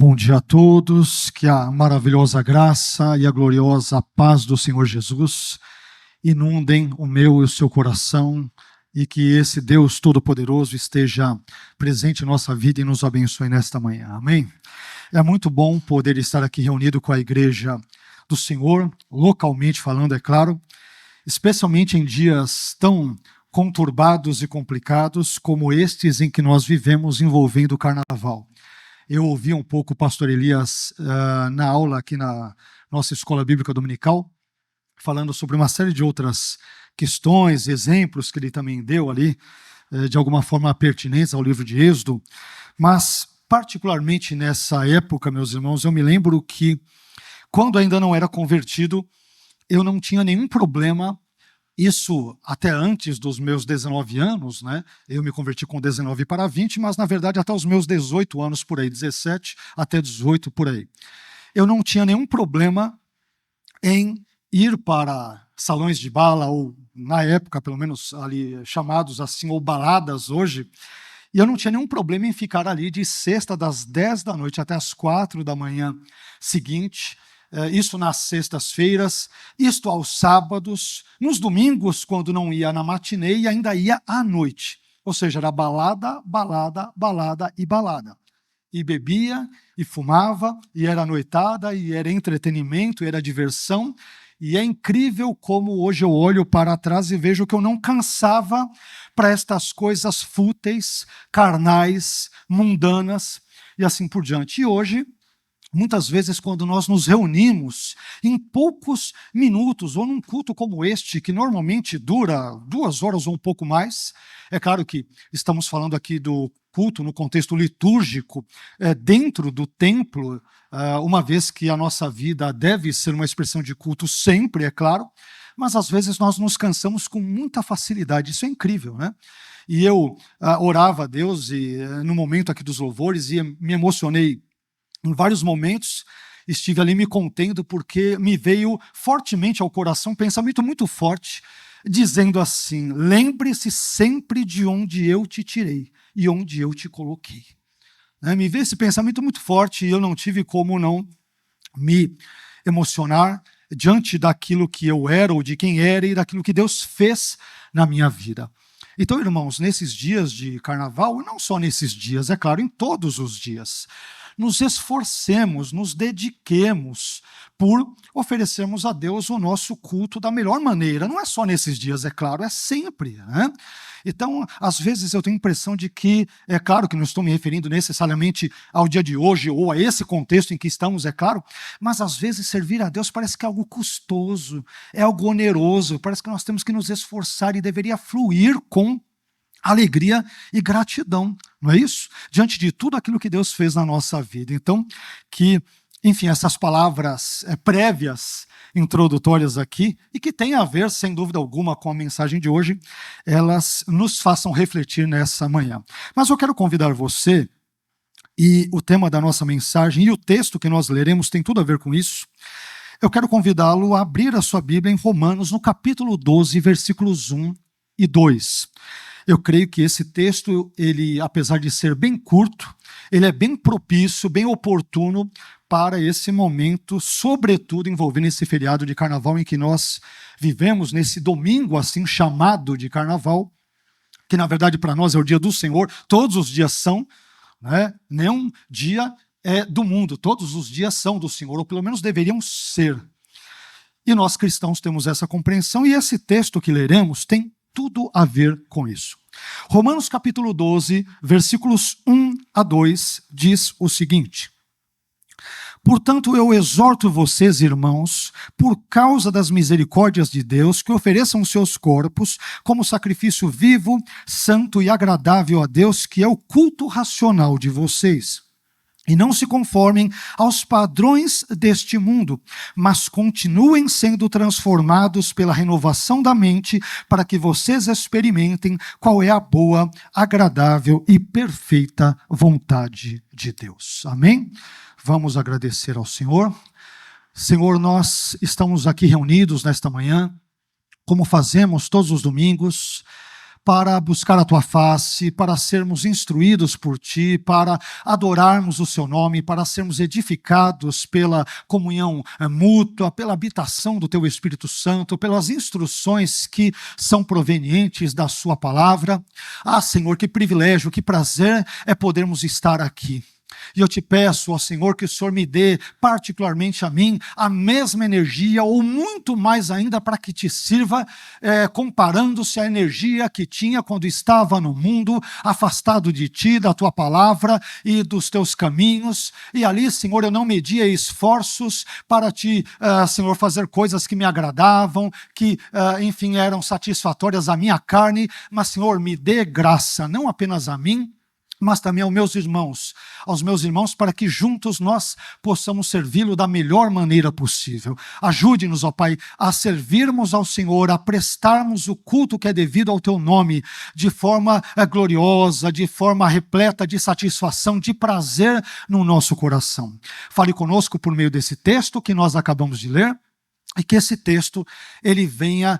Bom dia a todos, que a maravilhosa graça e a gloriosa paz do Senhor Jesus inundem o meu e o seu coração e que esse Deus Todo-Poderoso esteja presente em nossa vida e nos abençoe nesta manhã. Amém? É muito bom poder estar aqui reunido com a igreja do Senhor, localmente falando, é claro, especialmente em dias tão conturbados e complicados como estes em que nós vivemos envolvendo o Carnaval. Eu ouvi um pouco o pastor Elias na aula aqui na nossa escola bíblica dominical, falando sobre uma série de outras questões, exemplos que ele também deu ali, de alguma forma pertinentes ao livro de Êxodo, mas particularmente nessa época, meus irmãos, eu me lembro que quando ainda não era convertido, eu não tinha nenhum problema. Isso até antes dos meus 19 anos, né? Eu me converti com 19 para 20, mas na verdade até os meus 18 anos por aí, 17 até 18 por aí. Eu não tinha nenhum problema em ir para salões de bala, ou na época pelo menos ali chamados assim, ou baladas hoje, e eu não tinha nenhum problema em ficar ali de sexta das 10 da noite até as 4 da manhã seguinte, isso nas sextas-feiras, isto aos sábados, nos domingos, quando não ia na matinê, e ainda ia à noite. Ou seja, era balada, balada, balada e balada. E bebia, e fumava, e era noitada, e era entretenimento, e era diversão. E é incrível como hoje eu olho para trás e vejo que eu não cansava para estas coisas fúteis, carnais, mundanas, e assim por diante. E hoje, muitas vezes, quando nós nos reunimos em poucos minutos, ou num culto como este, que normalmente dura 2 horas ou um pouco mais, é claro que estamos falando aqui do culto no contexto litúrgico, dentro do templo, uma vez que a nossa vida deve ser uma expressão de culto sempre, é claro, mas às vezes nós nos cansamos com muita facilidade, isso é incrível, né? E eu orava a Deus e no momento aqui dos louvores e me emocionei. Em vários momentos, estive ali me contendo porque me veio fortemente ao coração um pensamento muito forte, dizendo assim: lembre-se sempre de onde eu te tirei e onde eu te coloquei. Me veio esse pensamento muito forte e eu não tive como não me emocionar diante daquilo que eu era ou de quem era e daquilo que Deus fez na minha vida. Então, irmãos, nesses dias de carnaval, e não só nesses dias, é claro, em todos os dias, nos esforcemos, nos dediquemos por oferecermos a Deus o nosso culto da melhor maneira. Não é só nesses dias, é claro, é sempre, né? Então, às vezes eu tenho a impressão de que, é claro que não estou me referindo necessariamente ao dia de hoje ou a esse contexto em que estamos, é claro, mas às vezes servir a Deus parece que é algo custoso, é algo oneroso, parece que nós temos que nos esforçar e deveria fluir com alegria e gratidão, não é isso? Diante de tudo aquilo que Deus fez na nossa vida. Então, que, enfim, essas palavras prévias, introdutórias aqui, e que tem a ver, sem dúvida alguma, com a mensagem de hoje, elas nos façam refletir nessa manhã. Mas eu quero convidar você, e o tema da nossa mensagem, e o texto que nós leremos tem tudo a ver com isso, eu quero convidá-lo a abrir a sua Bíblia em Romanos, no capítulo 12, versículos 1 e 2. Eu creio que esse texto, ele, apesar de ser bem curto, ele é bem propício, bem oportuno para esse momento, sobretudo envolvendo esse feriado de carnaval em que nós vivemos, nesse domingo assim chamado de carnaval, que na verdade para nós é o dia do Senhor, todos os dias são, né? Nenhum dia é do mundo, todos os dias são do Senhor, ou pelo menos deveriam ser. E nós cristãos temos essa compreensão, e esse texto que leremos tem tudo a ver com isso. Romanos capítulo 12, versículos 1 a 2, diz o seguinte: portanto, eu exorto vocês, irmãos, por causa das misericórdias de Deus, que ofereçam seus corpos como sacrifício vivo, santo e agradável a Deus, que é o culto racional de vocês. E não se conformem aos padrões deste mundo, mas continuem sendo transformados pela renovação da mente, para que vocês experimentem qual é a boa, agradável e perfeita vontade de Deus. Amém? Vamos agradecer ao Senhor. Senhor, nós estamos aqui reunidos nesta manhã, como fazemos todos os domingos, para buscar a tua face, para sermos instruídos por ti, para adorarmos o seu nome, para sermos edificados pela comunhão mútua, pela habitação do teu Espírito Santo, pelas instruções que são provenientes da sua palavra. Ah, Senhor, que privilégio, que prazer é podermos estar aqui. E eu te peço, ó Senhor, que o Senhor me dê, particularmente a mim, a mesma energia, ou muito mais ainda, para que te sirva, comparando-se à energia que tinha quando estava no mundo, afastado de ti, da tua palavra e dos teus caminhos. E ali, Senhor, eu não media esforços para te, Senhor, fazer coisas que me agradavam, que, enfim, eram satisfatórias à minha carne, mas, Senhor, me dê graça, não apenas a mim, mas também aos meus irmãos, para que juntos nós possamos servi-lo da melhor maneira possível. Ajude-nos, ó Pai, a servirmos ao Senhor, a prestarmos o culto que é devido ao teu nome, de forma gloriosa, de forma repleta de satisfação, de prazer no nosso coração. Fale conosco por meio desse texto que nós acabamos de ler, e que esse texto ele venha,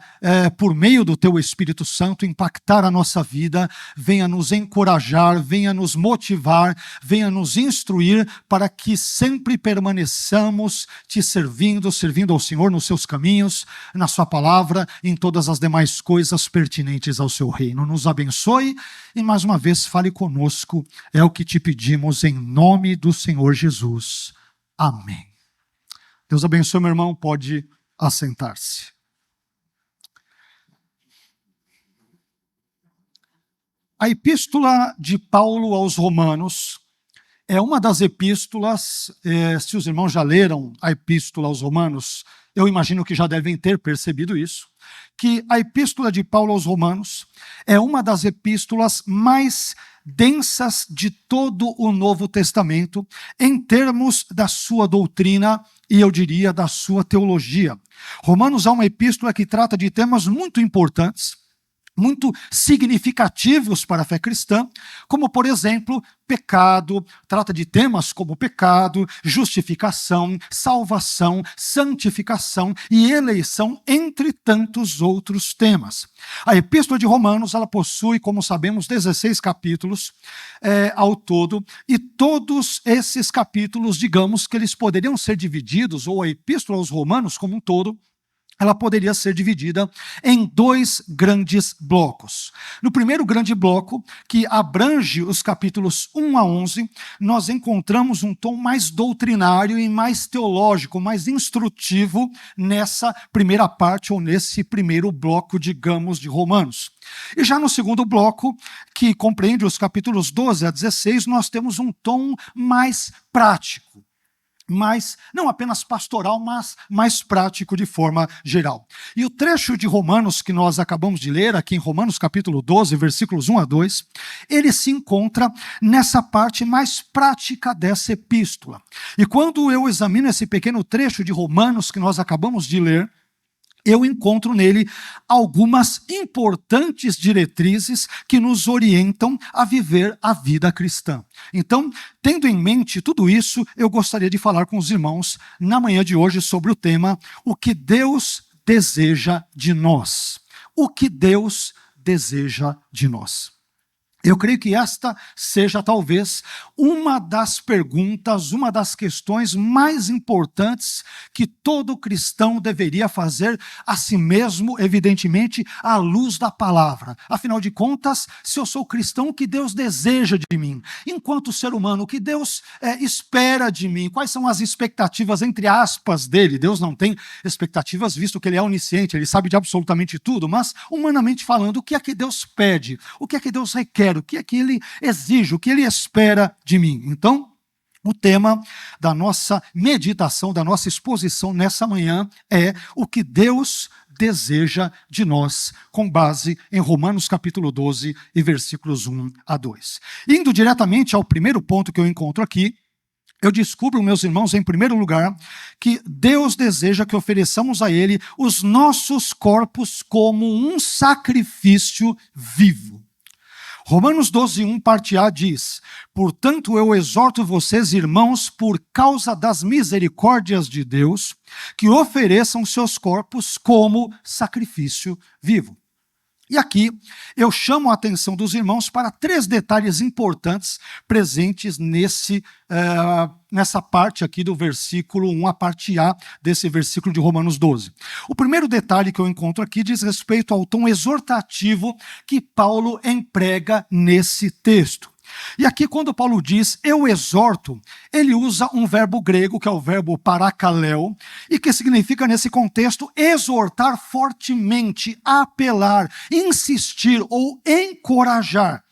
por meio do teu Espírito Santo, impactar a nossa vida, venha nos encorajar, venha nos motivar, venha nos instruir, para que sempre permaneçamos te servindo ao Senhor nos seus caminhos, na sua palavra, em todas as demais coisas pertinentes ao seu reino. Nos abençoe e mais uma vez fale conosco, é o que te pedimos em nome do Senhor Jesus. Amém. Deus abençoe, meu irmão, pode assentar-se. A epístola de Paulo aos Romanos é uma das epístolas, se os irmãos já leram a epístola aos Romanos, eu imagino que já devem ter percebido isso, que a epístola de Paulo aos Romanos é uma das epístolas mais densas de todo o Novo Testamento, em termos da sua doutrina e eu diria da sua teologia. Romanos é uma epístola que trata de temas muito importantes, muito significativos para a fé cristã, como, por exemplo, pecado, trata de temas como pecado, justificação, salvação, santificação e eleição, entre tantos outros temas. A Epístola de Romanos, ela possui, como sabemos, 16 capítulos ao todo, e todos esses capítulos, digamos que eles poderiam ser divididos, ou a Epístola aos Romanos como um todo, ela poderia ser dividida em dois grandes blocos. No primeiro grande bloco, que abrange os capítulos 1 a 11, nós encontramos um tom mais doutrinário e mais teológico, mais instrutivo nessa primeira parte, ou nesse primeiro bloco, digamos, de Romanos. E já no segundo bloco, que compreende os capítulos 12 a 16, nós temos um tom mais prático, mas não apenas pastoral, mas mais prático de forma geral. E o trecho de Romanos que nós acabamos de ler, aqui em Romanos capítulo 12, versículos 1 a 2, ele se encontra nessa parte mais prática dessa epístola. E quando eu examino esse pequeno trecho de Romanos que nós acabamos de ler, eu encontro nele algumas importantes diretrizes que nos orientam a viver a vida cristã. Então, tendo em mente tudo isso, eu gostaria de falar com os irmãos na manhã de hoje sobre o tema O que Deus deseja de nós. O que Deus deseja de nós. Eu creio que esta seja talvez uma das perguntas, uma das questões mais importantes que todo cristão deveria fazer a si mesmo, evidentemente, à luz da palavra. Afinal de contas, se eu sou cristão, o que Deus deseja de mim? Enquanto ser humano, o que Deus espera de mim? Quais são as expectativas, entre aspas, dele? Deus não tem expectativas, visto que ele é onisciente, ele sabe de absolutamente tudo, mas, humanamente falando, o que é que Deus pede? O que é que Deus requer? O que é que ele exige, o que ele espera de mim. Então, o tema da nossa meditação, da nossa exposição nessa manhã é o que Deus deseja de nós, com base em Romanos capítulo 12 e versículos 1 a 2. Indo diretamente ao primeiro ponto que eu encontro aqui, eu descubro, meus irmãos, em primeiro lugar, que Deus deseja que ofereçamos a Ele os nossos corpos como um sacrifício vivo. Romanos 12, 1, parte A diz: portanto, eu exorto vocês, irmãos, por causa das misericórdias de Deus, que ofereçam seus corpos como sacrifício vivo. E aqui eu chamo a atenção dos irmãos para 3 detalhes importantes presentes nessa parte aqui do versículo 1, a parte A desse versículo de Romanos 12. O primeiro detalhe que eu encontro aqui diz respeito ao tom exortativo que Paulo emprega nesse texto. E aqui quando Paulo diz, eu exorto, ele usa um verbo grego, que é o verbo parakaleo, e que significa nesse contexto exortar fortemente, apelar, insistir ou encorajar.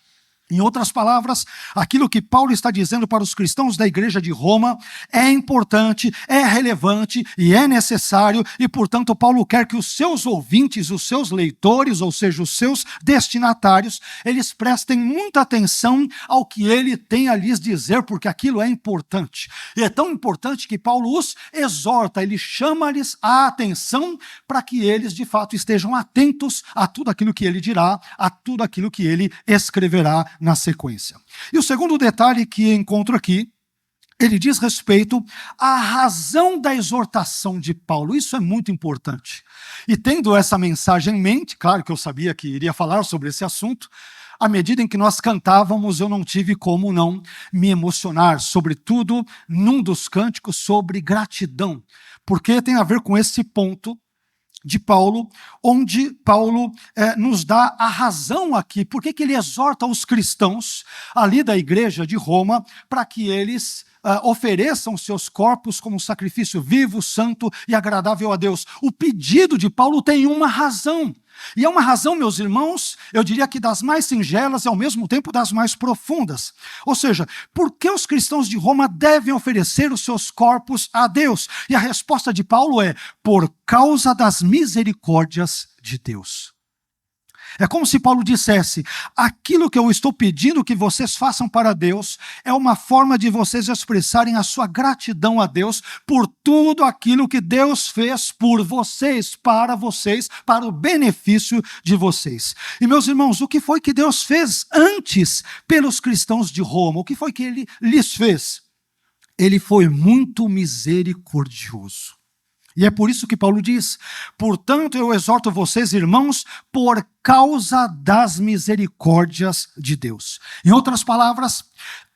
Em outras palavras, aquilo que Paulo está dizendo para os cristãos da igreja de Roma é importante, é relevante e é necessário, e portanto Paulo quer que os seus ouvintes, os seus leitores, ou seja, os seus destinatários, eles prestem muita atenção ao que ele tem a lhes dizer, porque aquilo é importante. E é tão importante que Paulo os exorta, ele chama-lhes a atenção para que eles de fato estejam atentos a tudo aquilo que ele dirá, a tudo aquilo que ele escreverá na sequência. E o segundo detalhe que encontro aqui, ele diz respeito à razão da exortação de Paulo. Isso é muito importante. E tendo essa mensagem em mente, claro que eu sabia que iria falar sobre esse assunto, à medida em que nós cantávamos, eu não tive como não me emocionar, sobretudo num dos cânticos sobre gratidão, porque tem a ver com esse ponto de Paulo, onde Paulo nos dá a razão aqui, por que ele exorta os cristãos ali da igreja de Roma para que eles ofereçam seus corpos como sacrifício vivo, santo e agradável a Deus. O pedido de Paulo tem uma razão. E é uma razão, meus irmãos, eu diria que das mais singelas e ao mesmo tempo das mais profundas. Ou seja, por que os cristãos de Roma devem oferecer os seus corpos a Deus? E a resposta de Paulo é, por causa das misericórdias de Deus. É como se Paulo dissesse, aquilo que eu estou pedindo que vocês façam para Deus é uma forma de vocês expressarem a sua gratidão a Deus por tudo aquilo que Deus fez por vocês, para o benefício de vocês. E meus irmãos, o que foi que Deus fez antes pelos cristãos de Roma? O que foi que ele lhes fez? Ele foi muito misericordioso. E é por isso que Paulo diz, portanto eu exorto vocês, irmãos, por causa das misericórdias de Deus. Em outras palavras,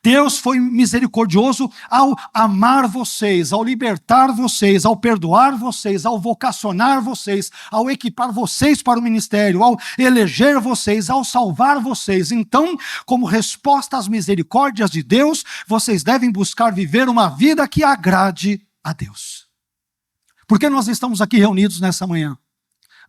Deus foi misericordioso ao amar vocês, ao libertar vocês, ao perdoar vocês, ao vocacionar vocês, ao equipar vocês para o ministério, ao eleger vocês, ao salvar vocês. Então, como resposta às misericórdias de Deus, vocês devem buscar viver uma vida que agrade a Deus. Por que nós estamos aqui reunidos nessa manhã?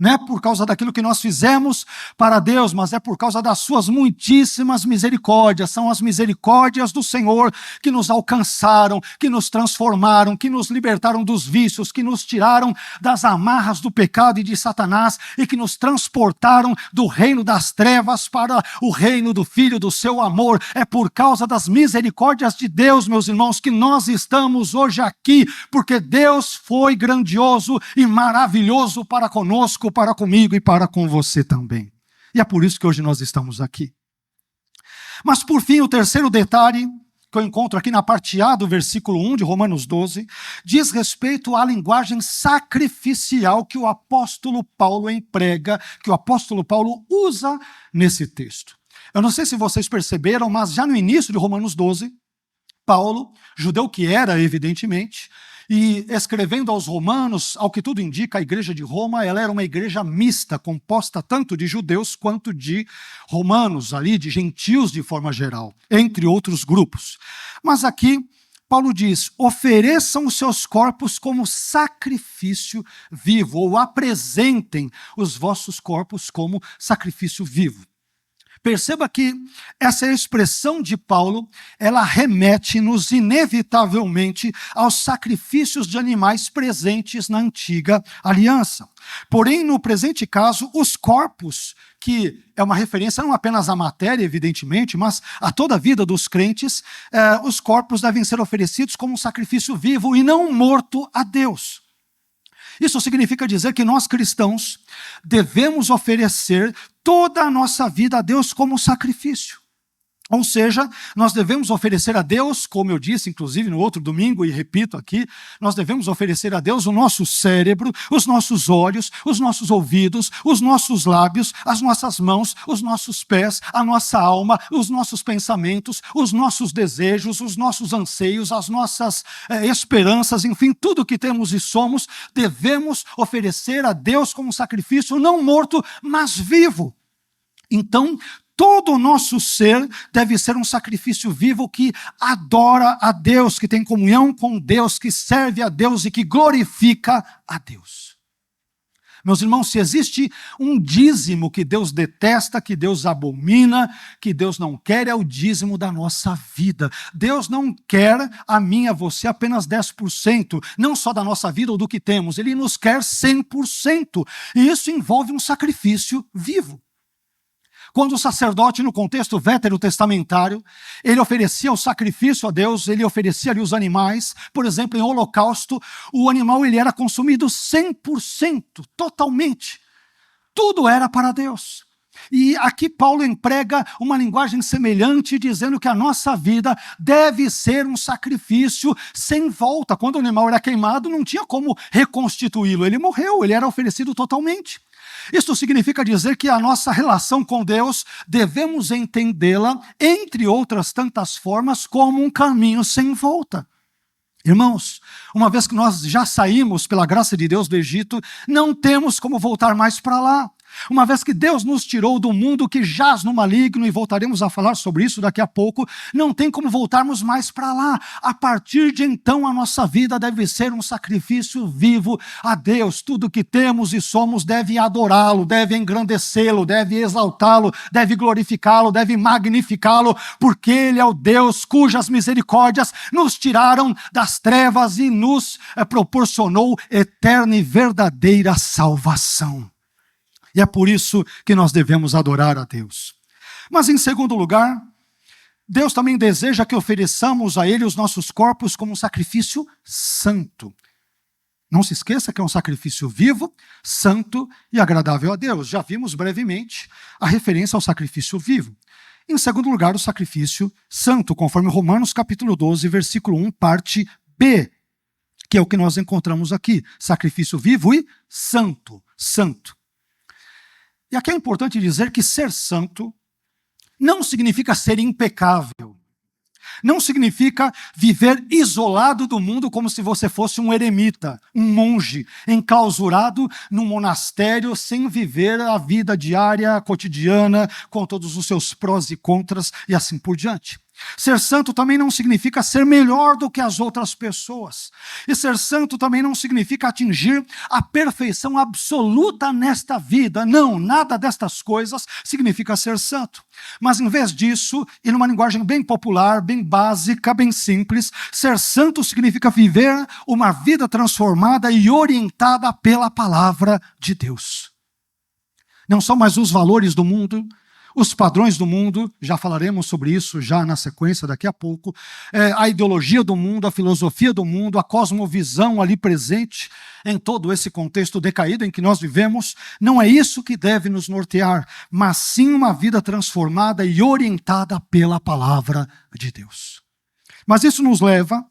Não é por causa daquilo que nós fizemos para Deus, mas é por causa das suas muitíssimas misericórdias. São as misericórdias do Senhor que nos alcançaram, que nos transformaram, que nos libertaram dos vícios, que nos tiraram das amarras do pecado e de Satanás e que nos transportaram do reino das trevas para o reino do Filho do seu amor. É por causa das misericórdias de Deus, meus irmãos, que nós estamos hoje aqui, porque Deus foi grandioso e maravilhoso para conosco, para comigo e para com você também. E é por isso que hoje nós estamos aqui. Mas por fim, o terceiro detalhe que eu encontro aqui na parte A do versículo 1 de Romanos 12, diz respeito à linguagem sacrificial que o apóstolo Paulo emprega, que o apóstolo Paulo usa nesse texto. Eu não sei se vocês perceberam, mas já no início de Romanos 12, Paulo, judeu que era, evidentemente, e escrevendo aos romanos, ao que tudo indica, a igreja de Roma, ela era uma igreja mista, composta tanto de judeus quanto de romanos, ali, de gentios de forma geral, entre outros grupos. Mas aqui, Paulo diz, ofereçam os seus corpos como sacrifício vivo, ou apresentem os vossos corpos como sacrifício vivo. Perceba que essa expressão de Paulo, ela remete-nos inevitavelmente aos sacrifícios de animais presentes na antiga aliança. Porém, no presente caso, os corpos, que é uma referência não apenas à matéria, evidentemente, mas a toda a vida dos crentes, os corpos devem ser oferecidos como um sacrifício vivo e não morto a Deus. Isso significa dizer que nós cristãos devemos oferecer toda a nossa vida a Deus como sacrifício. Ou seja, nós devemos oferecer a Deus, como eu disse, inclusive no outro domingo, e repito aqui, nós devemos oferecer a Deus o nosso cérebro, os nossos olhos, os nossos ouvidos, os nossos lábios, as nossas mãos, os nossos pés, a nossa alma, os nossos pensamentos, os nossos desejos, os nossos anseios, as nossas esperanças, enfim, tudo que temos e somos, devemos oferecer a Deus como sacrifício não morto, mas vivo. Então, todo o nosso ser deve ser um sacrifício vivo que adora a Deus, que tem comunhão com Deus, que serve a Deus e que glorifica a Deus. Meus irmãos, se existe um dízimo que Deus detesta, que Deus abomina, que Deus não quer, é o dízimo da nossa vida. Deus não quer a mim, a você, apenas 10%, não só da nossa vida ou do que temos, Ele nos quer 100%. E isso envolve um sacrifício vivo. Quando o sacerdote, no contexto veterotestamentário, ele oferecia o sacrifício a Deus, ele oferecia ali os animais, por exemplo, em holocausto, o animal ele era consumido 100%, totalmente. Tudo era para Deus. E aqui Paulo emprega uma linguagem semelhante, dizendo que a nossa vida deve ser um sacrifício sem volta. Quando o animal era queimado, não tinha como reconstituí-lo, ele morreu, ele era oferecido totalmente. Isso significa dizer que a nossa relação com Deus devemos entendê-la, entre outras tantas formas, como um caminho sem volta. Irmãos, uma vez que nós já saímos pela graça de Deus do Egito, não temos como voltar mais para lá. Uma vez que Deus nos tirou do mundo que jaz no maligno, e voltaremos a falar sobre isso daqui a pouco, não tem como voltarmos mais para lá. A partir de então, a nossa vida deve ser um sacrifício vivo a Deus. Tudo que temos e somos deve adorá-lo, deve engrandecê-lo, deve exaltá-lo, deve glorificá-lo, deve magnificá-lo, porque Ele é o Deus cujas misericórdias nos tiraram das trevas e nos proporcionou eterna e verdadeira salvação. E é por isso que nós devemos adorar a Deus. Mas em segundo lugar, Deus também deseja que ofereçamos a Ele os nossos corpos como um sacrifício santo. Não se esqueça que é um sacrifício vivo, santo e agradável a Deus. Já vimos brevemente a referência ao sacrifício vivo. Em segundo lugar, o sacrifício santo, conforme Romanos capítulo 12, versículo 1, parte B, que é o que nós encontramos aqui. Sacrifício vivo e santo, santo. E aqui é importante dizer que ser santo não significa ser impecável. Não significa viver isolado do mundo como se você fosse um eremita, um monge, enclausurado num monastério sem viver a vida diária, cotidiana, com todos os seus prós e contras e assim por diante. Ser santo também não significa ser melhor do que as outras pessoas. E ser santo também não significa atingir a perfeição absoluta nesta vida. Não, nada destas coisas significa ser santo. Mas em vez disso, e numa linguagem bem popular, bem básica, bem simples, ser santo significa viver uma vida transformada e orientada pela palavra de Deus. Não são mais os valores do mundo, os padrões do mundo, já falaremos sobre isso já na sequência daqui a pouco, a ideologia do mundo, a filosofia do mundo, a cosmovisão ali presente em todo esse contexto decaído em que nós vivemos, não é isso que deve nos nortear, mas sim uma vida transformada e orientada pela palavra de Deus. Mas isso nos leva,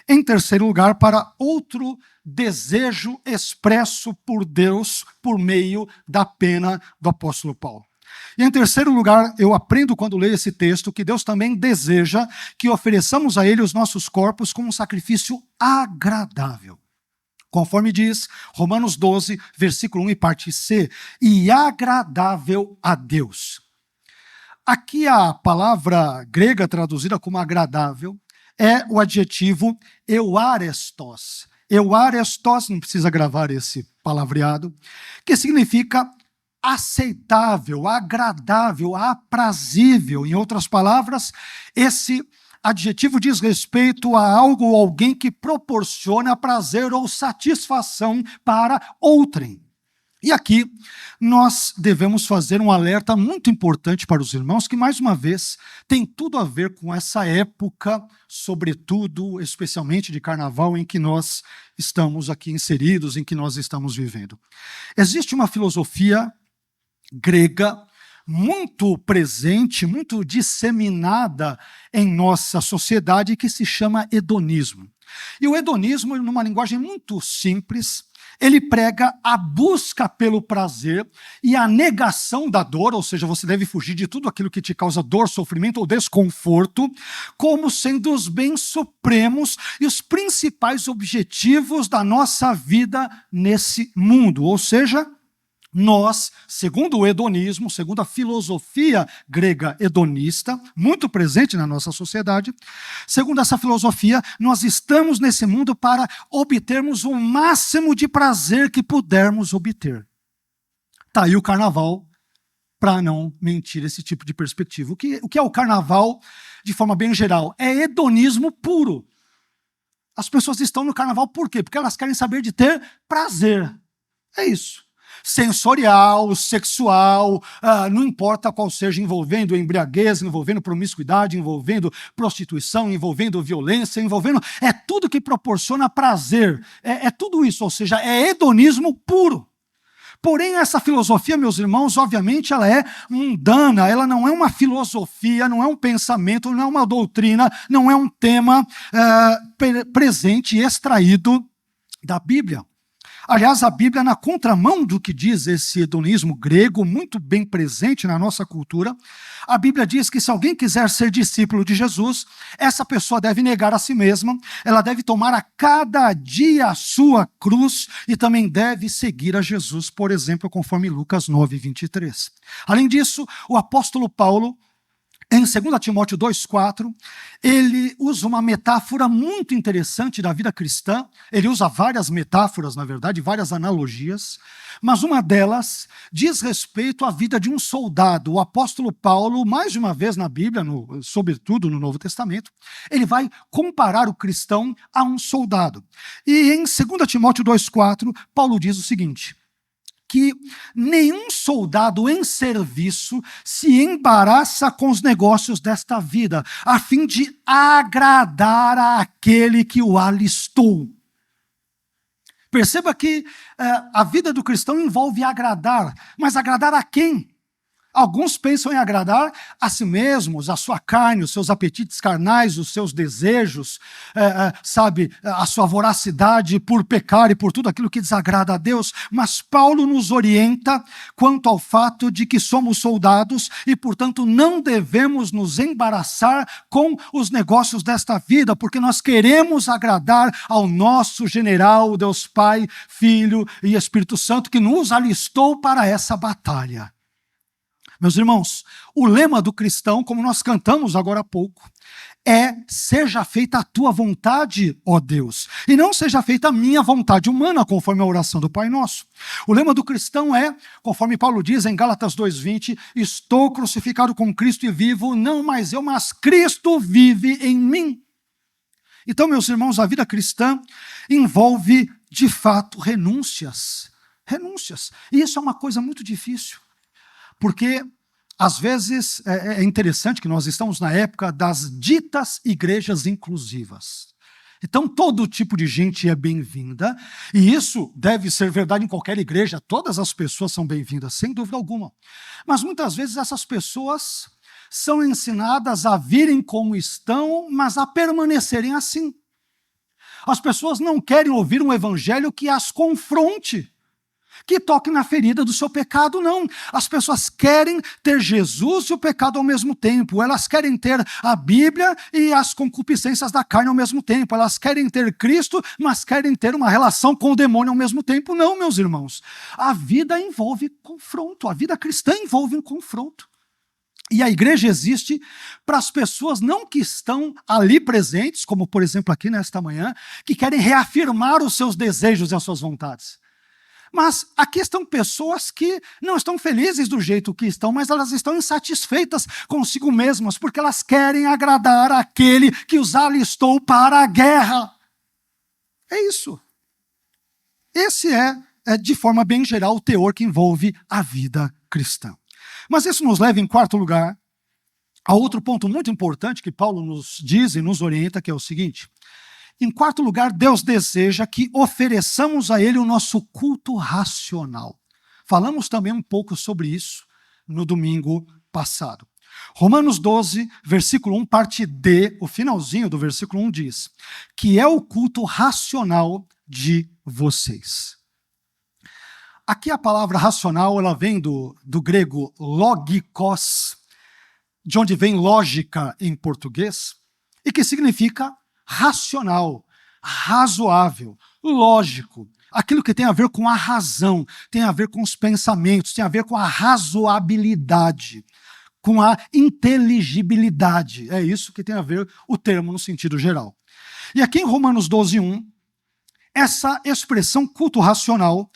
em terceiro lugar, para outro desejo expresso por Deus por meio da pena do apóstolo Paulo. E em terceiro lugar, eu aprendo quando leio esse texto que Deus também deseja que ofereçamos a Ele os nossos corpos como um sacrifício agradável. Conforme diz Romanos 12, versículo 1 e parte C, e agradável a Deus. Aqui a palavra grega traduzida como agradável é o adjetivo euarestos. Euarestos, não precisa gravar esse palavreado, que significa aceitável, agradável, aprazível. Em outras palavras, esse adjetivo diz respeito a algo ou alguém que proporciona prazer ou satisfação para outrem. E aqui nós devemos fazer um alerta muito importante para os irmãos, que mais uma vez tem tudo a ver com essa época, sobretudo, especialmente de carnaval, em que nós estamos aqui inseridos, em que nós estamos vivendo. Existe uma filosofia grega muito presente, muito disseminada em nossa sociedade, que se chama hedonismo. E o hedonismo, numa linguagem muito simples, ele prega a busca pelo prazer e a negação da dor, ou seja, você deve fugir de tudo aquilo que te causa dor, sofrimento ou desconforto, como sendo os bens supremos e os principais objetivos da nossa vida nesse mundo. Ou seja, nós, segundo o hedonismo, segundo a filosofia grega hedonista, muito presente na nossa sociedade, segundo essa filosofia, nós estamos nesse mundo para obtermos o máximo de prazer que pudermos obter. Está aí o carnaval, para não mentir esse tipo de perspectiva. O que é o carnaval, de forma bem geral? É hedonismo puro. As pessoas estão no carnaval por quê? Porque elas querem saber de ter prazer. É isso. Sensorial, sexual, não importa qual seja, envolvendo embriaguez, envolvendo promiscuidade, envolvendo prostituição, envolvendo violência, envolvendo... É tudo que proporciona prazer. É tudo isso, ou seja, é hedonismo puro. Porém, essa filosofia, meus irmãos, obviamente ela é mundana, ela não é uma filosofia, não é um pensamento, não é uma doutrina, não é um tema presente e extraído da Bíblia. Aliás, a Bíblia, na contramão do que diz esse hedonismo grego, muito bem presente na nossa cultura, a Bíblia diz que se alguém quiser ser discípulo de Jesus, essa pessoa deve negar a si mesma, ela deve tomar a cada dia a sua cruz e também deve seguir a Jesus, por exemplo, conforme Lucas 9:23. Além disso, o apóstolo Paulo, em 2 Timóteo 2,4, ele usa uma metáfora muito interessante da vida cristã. Ele usa várias metáforas, na verdade, várias analogias, mas uma delas diz respeito à vida de um soldado. O apóstolo Paulo, mais de uma vez na Bíblia, sobretudo no Novo Testamento, ele vai comparar o cristão a um soldado. E em 2 Timóteo 2,4, Paulo diz o seguinte: que nenhum soldado em serviço se embaraça com os negócios desta vida, a fim de agradar àquele que o alistou. Perceba que a vida do cristão envolve agradar, mas agradar a quem? Alguns pensam em agradar a si mesmos, a sua carne, os seus apetites carnais, os seus desejos, a sua voracidade por pecar e por tudo aquilo que desagrada a Deus. Mas Paulo nos orienta quanto ao fato de que somos soldados e, portanto, não devemos nos embaraçar com os negócios desta vida, porque nós queremos agradar ao nosso general, Deus Pai, Filho e Espírito Santo, que nos alistou para essa batalha. Meus irmãos, o lema do cristão, como nós cantamos agora há pouco, é: seja feita a tua vontade, ó Deus, e não seja feita a minha vontade humana, conforme a oração do Pai Nosso. O lema do cristão é, conforme Paulo diz em Gálatas 2:20, estou crucificado com Cristo e vivo, não mais eu, mas Cristo vive em mim. Então, meus irmãos, a vida cristã envolve, de fato, renúncias. Renúncias. E isso é uma coisa muito difícil. Porque, às vezes, é interessante que nós estamos na época das ditas igrejas inclusivas. Então, todo tipo de gente é bem-vinda, e isso deve ser verdade em qualquer igreja, todas as pessoas são bem-vindas, sem dúvida alguma. Mas, muitas vezes, essas pessoas são ensinadas a virem como estão, mas a permanecerem assim. As pessoas não querem ouvir um evangelho que as confronte, que toque na ferida do seu pecado, não. As pessoas querem ter Jesus e o pecado ao mesmo tempo. Elas querem ter a Bíblia e as concupiscências da carne ao mesmo tempo. Elas querem ter Cristo, mas querem ter uma relação com o demônio ao mesmo tempo. Não, meus irmãos. A vida envolve confronto. A vida cristã envolve um confronto. E a igreja existe para as pessoas não que estão ali presentes, como por exemplo aqui nesta manhã, que querem reafirmar os seus desejos e as suas vontades. Mas aqui estão pessoas que não estão felizes do jeito que estão, mas elas estão insatisfeitas consigo mesmas, porque elas querem agradar aquele que os alistou para a guerra. É isso. Esse é, de forma bem geral, o teor que envolve a vida cristã. Mas isso nos leva, em quarto lugar, a outro ponto muito importante que Paulo nos diz e nos orienta, que é o seguinte: em quarto lugar, Deus deseja que ofereçamos a Ele o nosso culto racional. Falamos também um pouco sobre isso no domingo passado. Romanos 12, versículo 1, parte D, o finalzinho do versículo 1 diz que é o culto racional de vocês. Aqui a palavra racional, ela vem do grego logikos, de onde vem lógica em português, e que significa racional, razoável, lógico. Aquilo que tem a ver com a razão, tem a ver com os pensamentos, tem a ver com a razoabilidade, com a inteligibilidade. É isso que tem a ver o termo no sentido geral. E aqui em Romanos 12, 1, essa expressão culto racional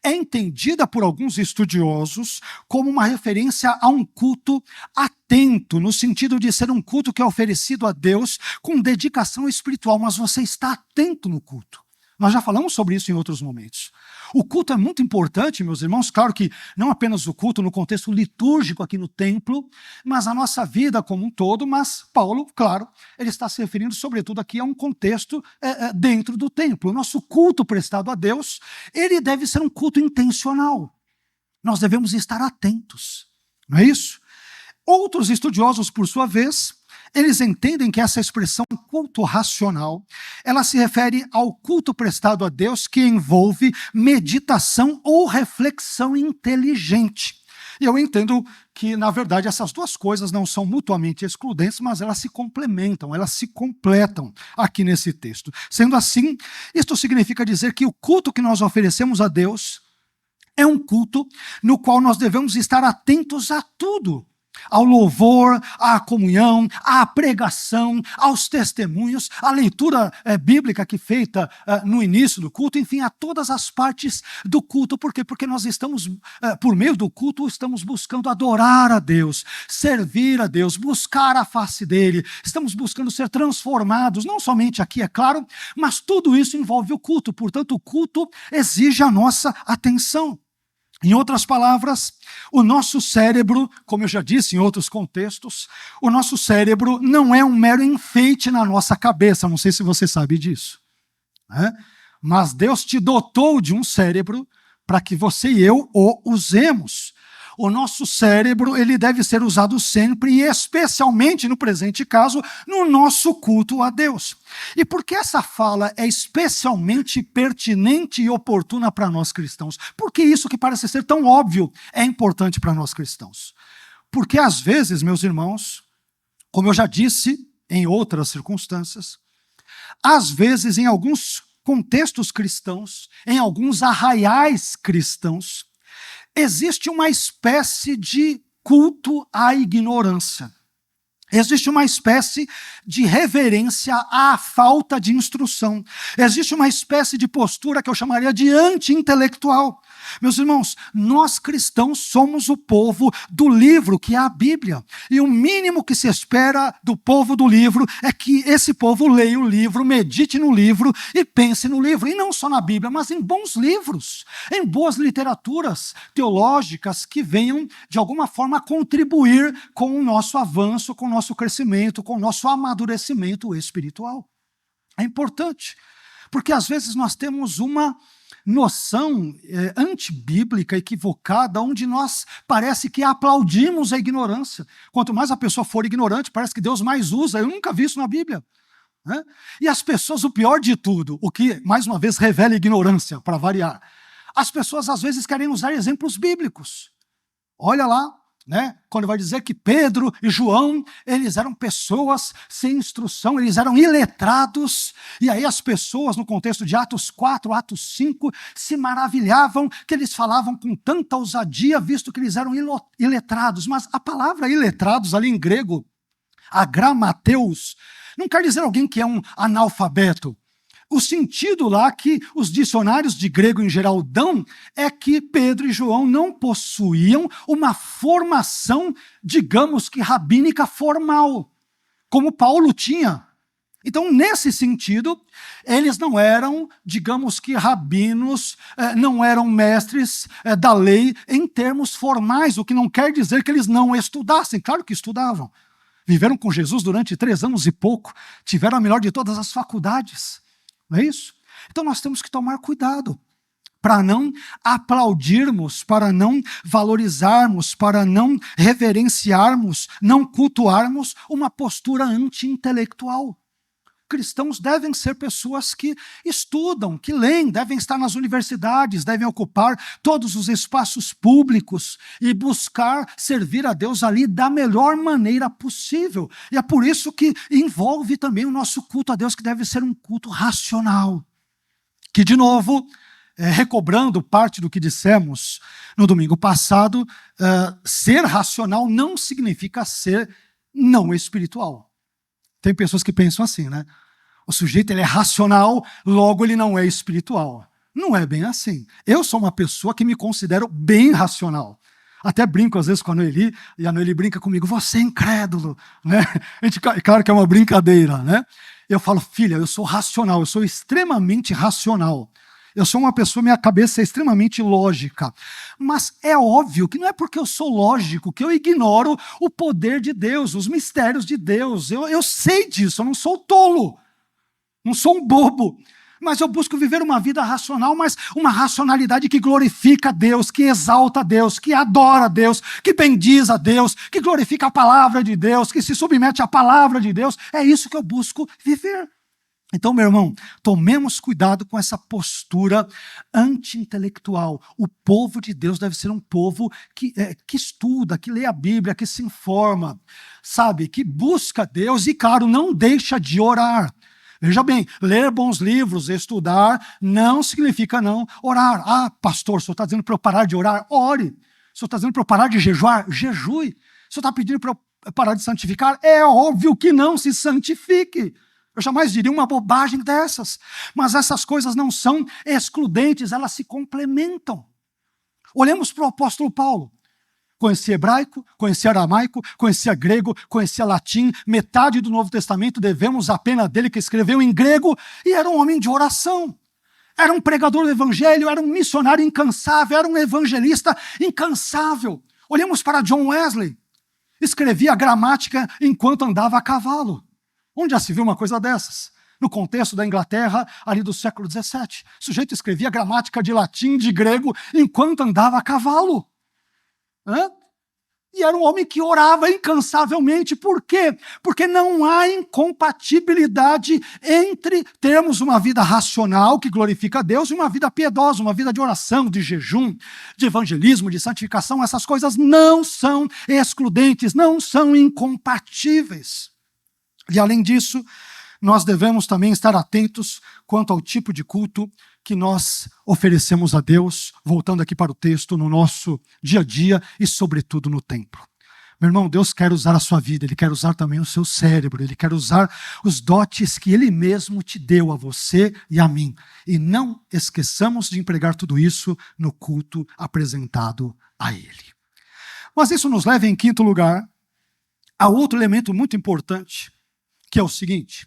é entendida por alguns estudiosos como uma referência a um culto atento, no sentido de ser um culto que é oferecido a Deus com dedicação espiritual, mas você está atento no culto. Nós já falamos sobre isso em outros momentos. O culto é muito importante, meus irmãos, claro que não apenas o culto no contexto litúrgico aqui no templo, mas a nossa vida como um todo, mas Paulo, claro, ele está se referindo sobretudo aqui a um contexto dentro do templo. O nosso culto prestado a Deus, ele deve ser um culto intencional. Nós devemos estar atentos, não é isso? Outros estudiosos, por sua vez, eles entendem que essa expressão culto racional, ela se refere ao culto prestado a Deus que envolve meditação ou reflexão inteligente. E eu entendo que, na verdade, essas duas coisas não são mutuamente excludentes, mas elas se complementam, elas se completam aqui nesse texto. Sendo assim, isto significa dizer que o culto que nós oferecemos a Deus é um culto no qual nós devemos estar atentos a tudo. Ao louvor, à comunhão, à pregação, aos testemunhos, à leitura bíblica que feita no início do culto, enfim, a todas as partes do culto. Por quê? Porque nós estamos, por meio do culto, estamos buscando adorar a Deus, servir a Deus, buscar a face dele, estamos buscando ser transformados, não somente aqui, é claro, mas tudo isso envolve o culto, portanto o culto exige a nossa atenção. Em outras palavras, o nosso cérebro, como eu já disse em outros contextos, o nosso cérebro não é um mero enfeite na nossa cabeça, não sei se você sabe disso, né? Mas Deus te dotou de um cérebro para que você e eu o usemos. O nosso cérebro, ele deve ser usado sempre e especialmente no presente caso, no nosso culto a Deus. E por que essa fala é especialmente pertinente e oportuna para nós cristãos? Por que isso que parece ser tão óbvio é importante para nós cristãos? Porque às vezes, meus irmãos, como eu já disse em outras circunstâncias, às vezes em alguns contextos cristãos, em alguns arraiais cristãos, existe uma espécie de culto à ignorância. Existe uma espécie de reverência à falta de instrução. Existe uma espécie de postura que eu chamaria de anti-intelectual. Meus irmãos, nós cristãos somos o povo do livro, que é a Bíblia. E o mínimo que se espera do povo do livro é que esse povo leia o livro, medite no livro e pense no livro. E não só na Bíblia, mas em bons livros, em boas literaturas teológicas que venham, de alguma forma, contribuir com o nosso avanço, com o nosso crescimento, com o nosso amadurecimento espiritual. É importante, porque às vezes nós temos uma noção antibíblica, equivocada, onde nós parece que aplaudimos a ignorância. Quanto mais a pessoa for ignorante, parece que Deus mais usa. Eu nunca vi isso na Bíblia, né? E as pessoas, o pior de tudo, o que mais uma vez revela ignorância, para variar, as pessoas às vezes querem usar exemplos bíblicos. Olha lá, né? Quando vai dizer que Pedro e João, eles eram pessoas sem instrução, eles eram iletrados, e aí as pessoas, no contexto de Atos 4, Atos 5, se maravilhavam que eles falavam com tanta ousadia, visto que eles eram iletrados. Mas a palavra iletrados, ali em grego, agramateus, não quer dizer alguém que é um analfabeto. O sentido lá que os dicionários de grego em geral dão é que Pedro e João não possuíam uma formação, digamos que rabínica formal, como Paulo tinha. Então, nesse sentido, eles não eram, digamos que rabinos, não eram mestres da lei em termos formais, o que não quer dizer que eles não estudassem. Claro que estudavam. Viveram com Jesus durante 3 anos e pouco, tiveram a melhor de todas as faculdades. Não é isso? Então nós temos que tomar cuidado, para não aplaudirmos, para não valorizarmos, para não reverenciarmos, não cultuarmos uma postura anti-intelectual. Cristãos devem ser pessoas que estudam, que leem, devem estar nas universidades, devem ocupar todos os espaços públicos e buscar servir a Deus ali da melhor maneira possível. E é por isso que envolve também o nosso culto a Deus, que deve ser um culto racional. Que, de novo, recobrando parte do que dissemos no domingo passado, ser racional não significa ser não espiritual. Tem pessoas que pensam assim, né? O sujeito ele é racional, logo ele não é espiritual. Não é bem assim. Eu sou uma pessoa que me considero bem racional. Até brinco às vezes com a Noeli, e a Noeli brinca comigo, você é incrédulo, né? Claro que é uma brincadeira, né? Eu falo, filha, eu sou racional, eu sou extremamente racional. Eu sou uma pessoa, minha cabeça é extremamente lógica. Mas é óbvio que não é porque eu sou lógico que eu ignoro o poder de Deus, os mistérios de Deus. Eu sei disso, eu não sou tolo, não sou um bobo. Mas eu busco viver uma vida racional, mas uma racionalidade que glorifica a Deus, que exalta a Deus, que adora a Deus, que bendiz a Deus, que glorifica a palavra de Deus, que se submete à palavra de Deus. É isso que eu busco viver. Então, meu irmão, tomemos cuidado com essa postura anti-intelectual. O povo de Deus deve ser um povo que estuda, que lê a Bíblia, que se informa, sabe, que busca Deus e, claro, não deixa de orar. Veja bem, ler bons livros, estudar, não significa não orar. Ah, pastor, o senhor está dizendo para eu parar de orar? Ore. O senhor está dizendo para eu parar de jejuar? Jejue. O senhor está pedindo para eu parar de santificar? É óbvio que não se santifique. Eu jamais diria uma bobagem dessas. Mas essas coisas não são excludentes, elas se complementam. Olhemos para o apóstolo Paulo. Conhecia hebraico, conhecia aramaico, conhecia grego, conhecia latim. Metade do Novo Testamento devemos apenas dele, que escreveu em grego, e era um homem de oração. Era um pregador do evangelho, era um missionário incansável, era um evangelista incansável. Olhemos para John Wesley. Escrevia gramática enquanto andava a cavalo. Onde já se viu uma coisa dessas? No contexto da Inglaterra, ali do século XVII. O sujeito escrevia gramática de latim, de grego, enquanto andava a cavalo. E era um homem que orava incansavelmente. Por quê? Porque não há incompatibilidade entre termos uma vida racional que glorifica a Deus e uma vida piedosa, uma vida de oração, de jejum, de evangelismo, de santificação. Essas coisas não são excludentes, não são incompatíveis. E além disso, nós devemos também estar atentos quanto ao tipo de culto que nós oferecemos a Deus, voltando aqui para o texto, no nosso dia a dia e sobretudo no templo. Meu irmão, Deus quer usar a sua vida, Ele quer usar também o seu cérebro, Ele quer usar os dotes que Ele mesmo te deu a você e a mim. E não esqueçamos de empregar tudo isso no culto apresentado a Ele. Mas isso nos leva, em quinto lugar, a outro elemento muito importante, que é o seguinte: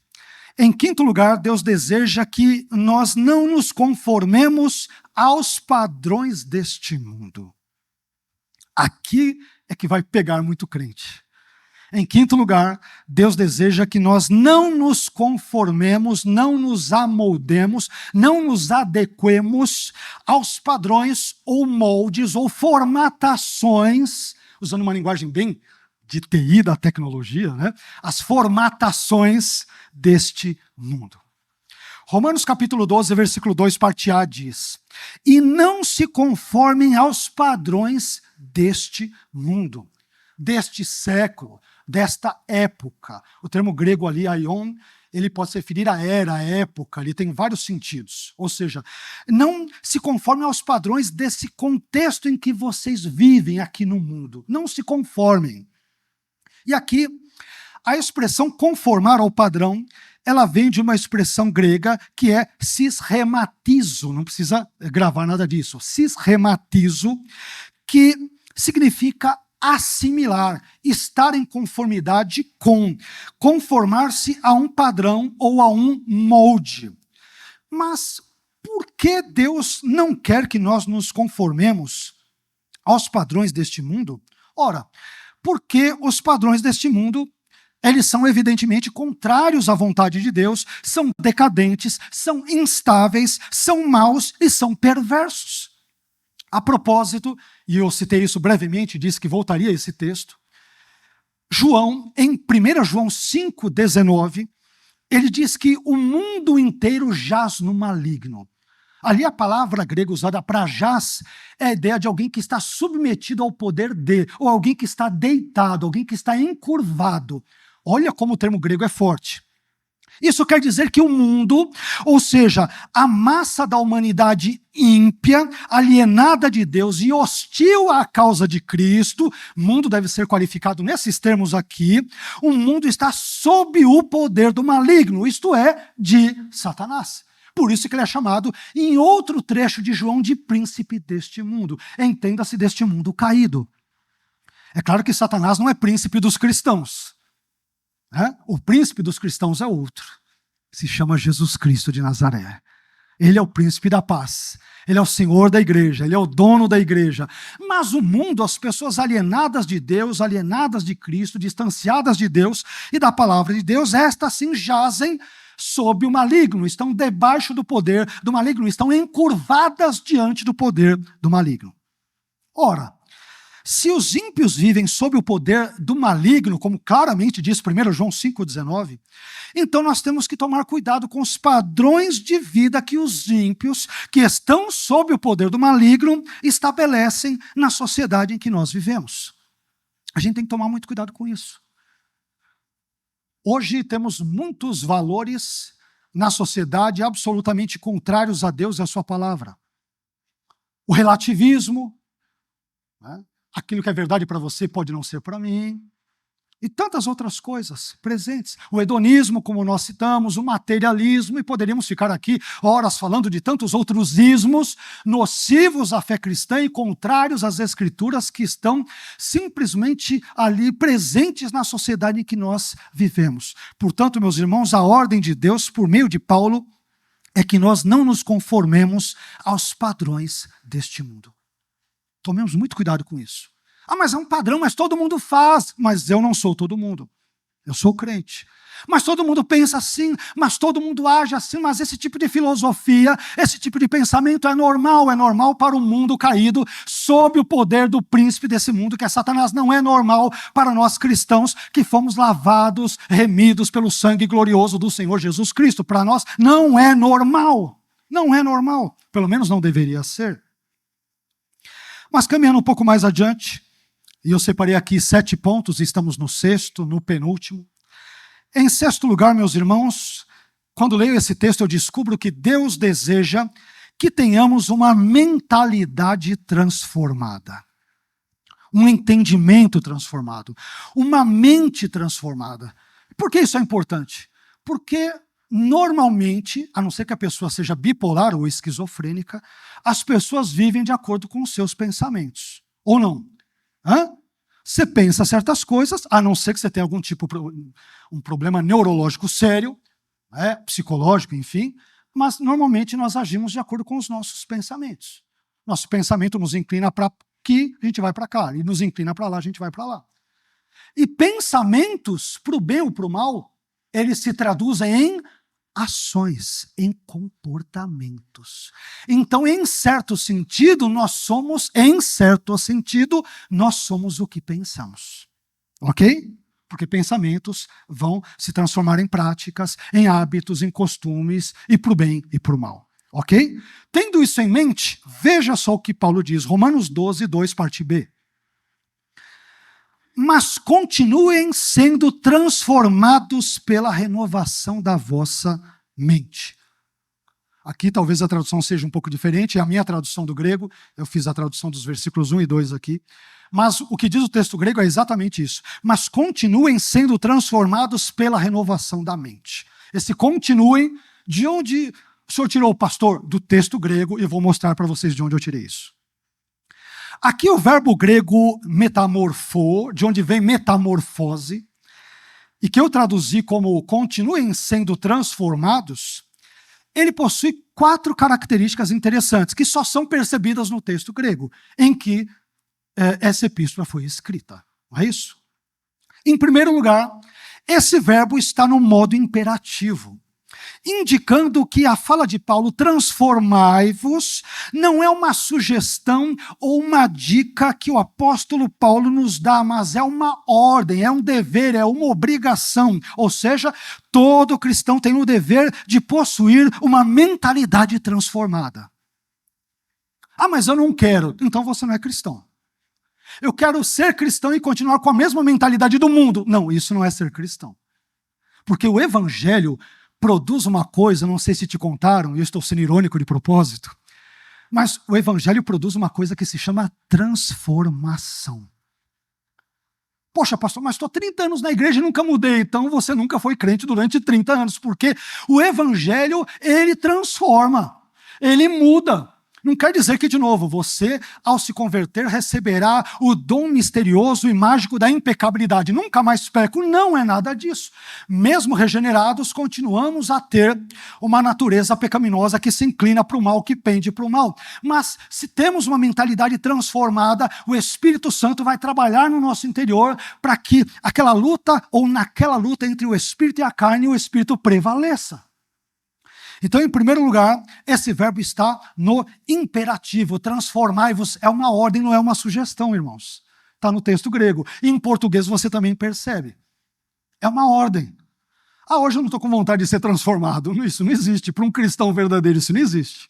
em quinto lugar, Deus deseja que nós não nos conformemos aos padrões deste mundo. Aqui é que vai pegar muito crente. Em quinto lugar, Deus deseja que nós não nos conformemos, não nos amoldemos, não nos adequemos aos padrões ou moldes ou formatações, usando uma linguagem bem de TI da tecnologia, né? As formatações deste mundo. Romanos capítulo 12, versículo 2, parte A diz: e não se conformem aos padrões deste mundo, deste século, desta época. O termo grego ali, aion, ele pode se referir à era, à época, ele tem vários sentidos. Ou seja, não se conformem aos padrões desse contexto em que vocês vivem aqui no mundo. Não se conformem. E aqui, a expressão conformar ao padrão, ela vem de uma expressão grega que é sisrematizo, não precisa gravar nada disso. Sisrematizo, que significa assimilar, estar em conformidade com, conformar-se a um padrão ou a um molde. Mas por que Deus não quer que nós nos conformemos aos padrões deste mundo? Ora, porque os padrões deste mundo Eles são evidentemente contrários à vontade de Deus, são decadentes, são instáveis, são maus e são perversos. A propósito, e eu citei isso brevemente, disse que voltaria a esse texto, João, em 1 João 5,19, ele diz que o mundo inteiro jaz no maligno. Ali a palavra grega usada para jaz é a ideia de alguém que está submetido ao poder de, ou alguém que está deitado, alguém que está encurvado. Olha como o termo grego é forte. Isso quer dizer que o mundo, ou seja, a massa da humanidade ímpia, alienada de Deus e hostil à causa de Cristo, mundo deve ser qualificado nesses termos aqui, o mundo está sob o poder do maligno, isto é, de Satanás. Por isso que ele é chamado, em outro trecho de João, de príncipe deste mundo. Entenda-se, deste mundo caído. É claro que Satanás não é príncipe dos cristãos. O príncipe dos cristãos é outro. Se chama Jesus Cristo de Nazaré. Ele é o príncipe da paz. Ele é o senhor da igreja. Ele é o dono da igreja. Mas o mundo, as pessoas alienadas de Deus, alienadas de Cristo, distanciadas de Deus e da palavra de Deus, estas sim jazem sob o maligno, estão debaixo do poder do maligno, estão encurvadas diante do poder do maligno. Ora, se os ímpios vivem sob o poder do maligno, como claramente diz 1 João 5,19, então nós temos que tomar cuidado com os padrões de vida que os ímpios, que estão sob o poder do maligno, estabelecem na sociedade em que nós vivemos. A gente tem que tomar muito cuidado com isso. Hoje temos muitos valores na sociedade absolutamente contrários a Deus e a sua palavra. O relativismo, aquilo que é verdade para você pode não ser para mim, e tantas outras coisas presentes. O hedonismo, como nós citamos, o materialismo, e poderíamos ficar aqui horas falando de tantos outros ismos nocivos à fé cristã e contrários às escrituras que estão simplesmente ali presentes na sociedade em que nós vivemos. Portanto, meus irmãos, a ordem de Deus, por meio de Paulo, é que nós não nos conformemos aos padrões deste mundo. Tomemos muito cuidado com isso. Mas é um padrão, mas todo mundo faz. Mas eu não sou todo mundo. Eu sou crente. Mas todo mundo pensa assim, mas todo mundo age assim, mas esse tipo de filosofia, esse tipo de pensamento é normal para o mundo caído, sob o poder do príncipe desse mundo, que é Satanás. Não é normal para nós cristãos, que fomos lavados, remidos pelo sangue glorioso do Senhor Jesus Cristo. Para nós não é normal. Não é normal. Pelo menos não deveria ser. Mas caminhando um pouco mais adiante, e eu separei aqui 7 pontos, estamos no 6º, no penúltimo. Em 6º lugar, meus irmãos, quando leio esse texto, eu descubro que Deus deseja que tenhamos uma mentalidade transformada, um entendimento transformado, uma mente transformada. Por que isso é importante? Porque normalmente, a não ser que a pessoa seja bipolar ou esquizofrênica, as pessoas vivem de acordo com os seus pensamentos. Ou não? Você pensa certas coisas, a não ser que você tenha algum tipo de um problema neurológico sério, psicológico, enfim, mas normalmente nós agimos de acordo com os nossos pensamentos. Nosso pensamento nos inclina para aqui, a gente vai para cá, e nos inclina para lá, a gente vai para lá. E pensamentos, para o bem ou para o mal, eles se traduzem em ações, em comportamentos. Então, em certo sentido, nós somos o que pensamos. Ok? Porque pensamentos vão se transformar em práticas, em hábitos, em costumes, e para o bem e para o mal. Ok? Tendo isso em mente, veja só o que Paulo diz, Romanos 12, 2, parte B. Mas continuem sendo transformados pela renovação da vossa mente. Aqui talvez a tradução seja um pouco diferente, é a minha tradução do grego, eu fiz a tradução dos versículos 1 e 2 aqui, mas o que diz o texto grego é exatamente isso. Mas continuem sendo transformados pela renovação da mente. Esse continuem, de onde o senhor tirou, pastor? Do texto grego, e eu vou mostrar para vocês de onde eu tirei isso. Aqui o verbo grego metamorfo, de onde vem metamorfose, e que eu traduzi como continuem sendo transformados, ele possui 4 características interessantes, que só são percebidas no texto grego, em que essa epístola foi escrita. Não é isso? Em primeiro lugar, esse verbo está no modo imperativo, indicando que a fala de Paulo, transformai-vos, não é uma sugestão ou uma dica que o apóstolo Paulo nos dá, mas é uma ordem, é um dever, é uma obrigação. Ou seja, todo cristão tem o dever de possuir uma mentalidade transformada. Ah, mas eu não quero. Então você não é cristão. Eu quero ser cristão e continuar com a mesma mentalidade do mundo. Não, isso não é ser cristão. Porque o evangelho produz uma coisa, não sei se te contaram, e eu estou sendo irônico de propósito, mas o evangelho produz uma coisa que se chama transformação. Poxa, pastor, mas estou 30 anos na igreja e nunca mudei. Então você nunca foi crente durante 30 anos, porque o evangelho, ele transforma, ele muda. Não quer dizer que, de novo, você, ao se converter, receberá o dom misterioso e mágico da impecabilidade. Nunca mais peco. Não é nada disso. Mesmo regenerados, continuamos a ter uma natureza pecaminosa que se inclina para o mal, que pende para o mal. Mas, se temos uma mentalidade transformada, o Espírito Santo vai trabalhar no nosso interior para que aquela luta, ou naquela luta entre o Espírito e a carne, o Espírito prevaleça. Então, em primeiro lugar, esse verbo está no imperativo. Transformai-vos é uma ordem, não é uma sugestão, irmãos. Está no texto grego. E em português você também percebe. É uma ordem. Ah, hoje eu não estou com vontade de ser transformado. Isso não existe. Para um cristão verdadeiro, isso não existe.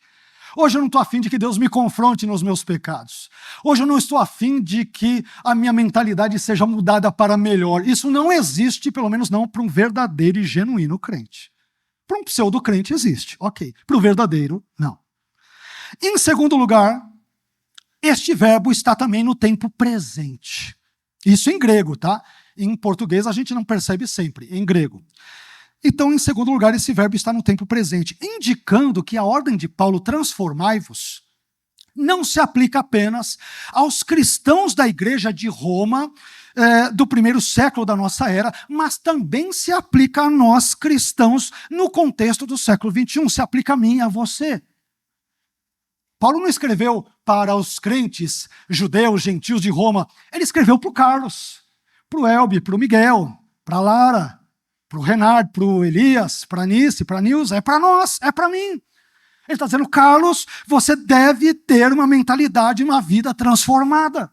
Hoje eu não estou afim de que Deus me confronte nos meus pecados. Hoje eu não estou afim de que a minha mentalidade seja mudada para melhor. Isso não existe, pelo menos não para um verdadeiro e genuíno crente. Para um pseudo-crente existe, ok. Para o verdadeiro, não. Em segundo lugar, este verbo está também no tempo presente. Isso em grego, tá? Em português a gente não percebe sempre, em grego. Então, em segundo lugar, esse verbo está no tempo presente, indicando que a ordem de Paulo, transformai-vos, não se aplica apenas aos cristãos da igreja de Roma, do primeiro século da nossa era, mas também se aplica a nós cristãos no contexto do século XXI, se aplica a mim e a você. Paulo não escreveu para os crentes judeus, gentios de Roma, ele escreveu para o Carlos, para o Elbi, para o Miguel, para a Lara, para o Renard, para o Elias, para a Nice, para a Nilza, é para nós, é para mim. Ele está dizendo, Carlos, você deve ter uma mentalidade, uma vida transformada.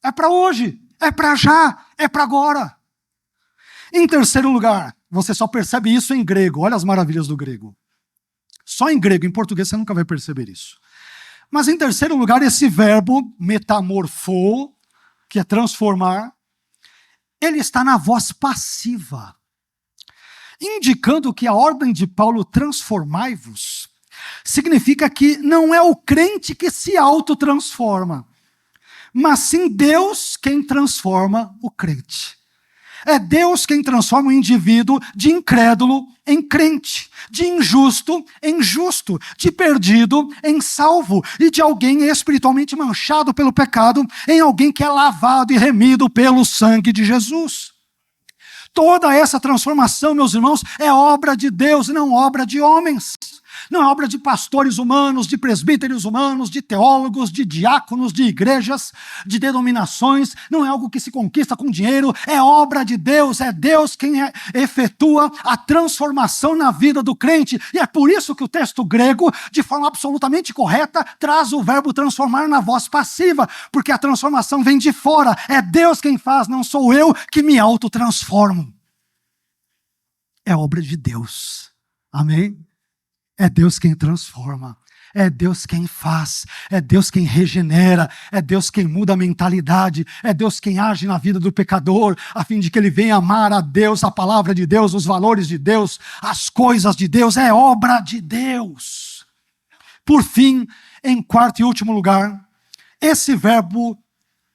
É para hoje. É para já, é para agora. Em terceiro lugar, você só percebe isso em grego. Olha as maravilhas do grego. Só em grego, em português você nunca vai perceber isso. Mas em terceiro lugar, esse verbo metamorfo, que é transformar, ele está na voz passiva, indicando que a ordem de Paulo, transformai-vos, significa que não é o crente que se autotransforma, mas sim Deus quem transforma o crente. É Deus quem transforma o indivíduo de incrédulo em crente, de injusto em justo, de perdido em salvo e de alguém espiritualmente manchado pelo pecado em alguém que é lavado e remido pelo sangue de Jesus. Toda essa transformação, meus irmãos, é obra de Deus e não obra de homens. Não é obra de pastores humanos, de presbíteros humanos, de teólogos, de diáconos, de igrejas, de denominações. Não é algo que se conquista com dinheiro. É obra de Deus. É Deus quem efetua a transformação na vida do crente. E é por isso que o texto grego, de forma absolutamente correta, traz o verbo transformar na voz passiva. Porque a transformação vem de fora. É Deus quem faz, não sou eu que me autotransformo. É obra de Deus. Amém? É Deus quem transforma, é Deus quem faz, é Deus quem regenera, é Deus quem muda a mentalidade, é Deus quem age na vida do pecador, a fim de que ele venha amar a Deus, a palavra de Deus, os valores de Deus, as coisas de Deus, é obra de Deus. Por fim, em quarto e último lugar, esse verbo